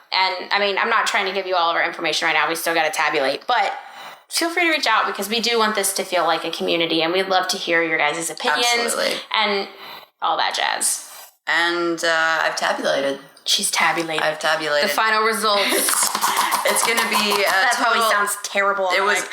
And I mean, I'm not trying to give you all of our information right now. We still got to tabulate, but feel free to reach out because we do want this to feel like a community, and we'd love to hear your guys' opinions. Absolutely. And all that jazz. And I've tabulated. She's tabulated. I've tabulated. The final results. It's going to be that probably sounds terrible. It was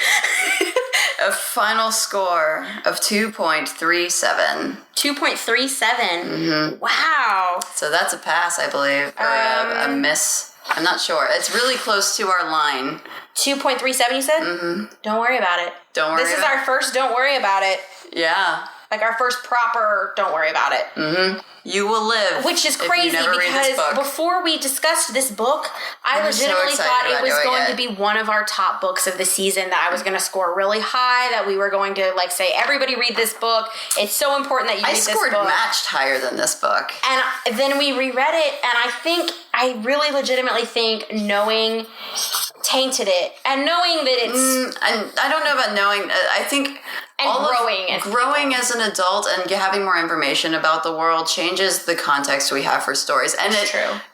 a final score of 2.37. 2.37? Mm-hmm. Wow. So that's a pass, I believe, or a miss. I'm not sure. It's really close to our line. 2.37 you said? Mm-hmm. Don't worry about it. Don't worry This is our first don't worry about it. Yeah. Like our first proper don't worry about it. Mm-hmm. You will live. Which is crazy because before we discussed this book, I legitimately thought it was going to be one of our top books of the season, that I was going to score really high, that we were going to like say, everybody read this book. It's so important that you read this book. I scored matched higher than this book. And then we reread it, and I really legitimately think knowing tainted it. And knowing that it's... and I don't know about knowing. I think... And growing as an adult and having more information about the world changes the context we have for stories, and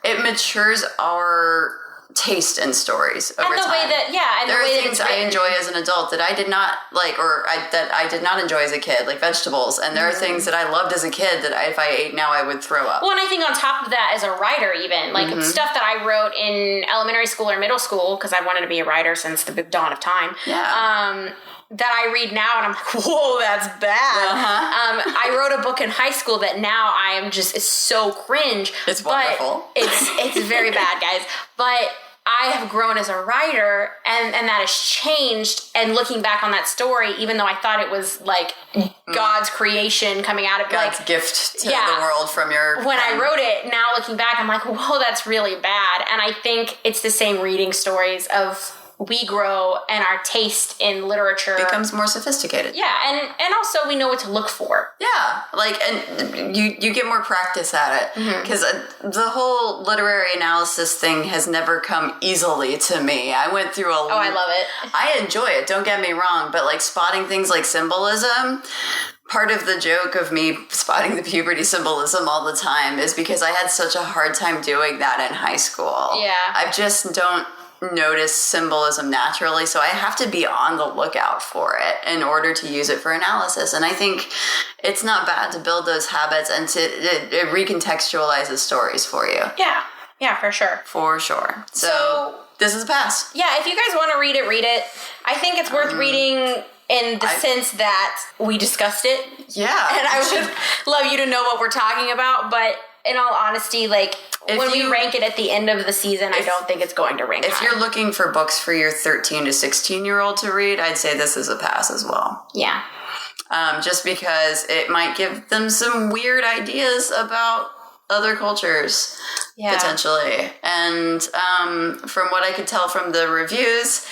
it matures our taste in stories over time. And the way that there are things I enjoy as an adult that I did not like, that I did not enjoy as a kid, like vegetables, and there are things that I loved as a kid that if I ate now I would throw up. Well, and I think on top of that, as a writer, even like stuff that I wrote in elementary school or middle school, because I wanted to be a writer since the dawn of time. Yeah. That I read now and I'm like, whoa, that's bad. Uh-huh. I wrote a book in high school that now I am just, it's so cringe. It's wonderful. It's very bad, guys. But I have grown as a writer, and that has changed. And looking back on that story, even though I thought it was like God's creation coming out of God's gift to the world from your... When I wrote it, now looking back, I'm like, whoa, that's really bad. And I think it's the same reading stories of... we grow and our taste in literature becomes more sophisticated. Yeah, and also we know what to look for. Yeah, like, and you get more practice at it. Because the whole literary analysis thing has never come easily to me. I went through Oh, I love it. I enjoy it, don't get me wrong, but like spotting things like symbolism... Part of the joke of me spotting the puberty symbolism all the time is because I had such a hard time doing that in high school. Yeah. I just don't notice symbolism naturally, so I have to be on the lookout for it in order to use it for analysis. And I think it's not bad to build those habits and to it recontextualizes stories for you. Yeah, for sure. For sure. So this is a pass. Yeah, if you guys want to read it. I think it's worth reading in the sense that we discussed it. Yeah. And I would love you to know what we're talking about, but in all honesty, like, when we rank it at the end of the season, I don't think it's going to rank high. If you're looking for books for your 13 to 16-year-old to read, I'd say this is a pass as well. Yeah. Just because it might give them some weird ideas about other cultures, potentially. And from what I could tell from the reviews,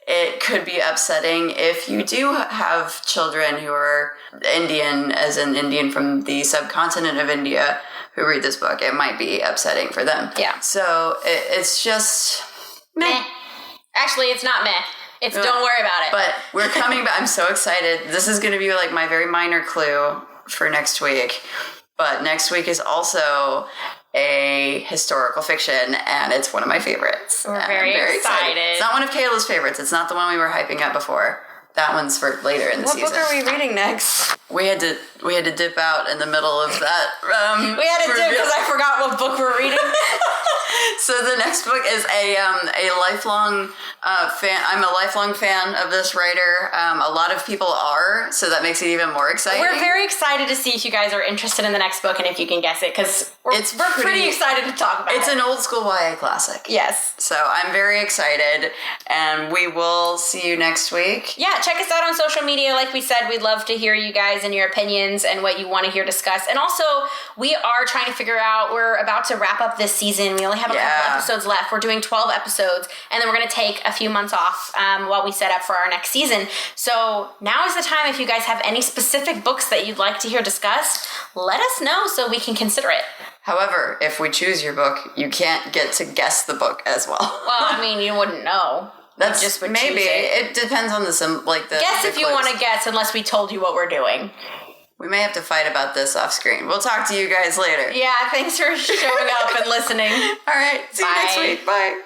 it could be upsetting if you do have children who are Indian, as in Indian from the subcontinent of India, who read this book. It might be upsetting for them. Yeah. So it's just... meh. Actually, it's not meh. It's don't worry about it. But we're coming back. I'm so excited. This is going to be like my very minor clue for next week. But next week is also a historical fiction, and it's one of my favorites. We're very excited. It's not one of Kayla's favorites. It's not the one we were hyping up before. That one's for later in the season. What book are we reading next? We had to dip out in the middle of that. We had to dip because I forgot what book we're reading. So the next book is a lifelong fan. I'm a lifelong fan of this writer. A lot of people are, so that makes it even more exciting. We're very excited to see if you guys are interested in the next book and if you can guess it, because we're pretty excited to talk about it. It's an old school YA classic. Yes. So I'm very excited, and we will see you next week. Yeah, check us out on social media. Like we said, we'd love to hear you guys and your opinions and what you want to hear discussed. And also, we are trying to figure out, we're about to wrap up this season. We only have a couple episodes left. We're doing 12 episodes, and then we're going to take a few months off while we set up for our next season. So now is the time. If you guys have any specific books that you'd like to hear discussed, let us know so we can consider it. However, if we choose your book, you can't get to guess the book as well. Well, I mean, you wouldn't know. That's just maybe. It depends on the guess if you want to guess, unless we told you what we're doing. We may have to fight about this off screen. We'll talk to you guys later. Yeah, thanks for showing up and listening. All right. See you next week. Bye.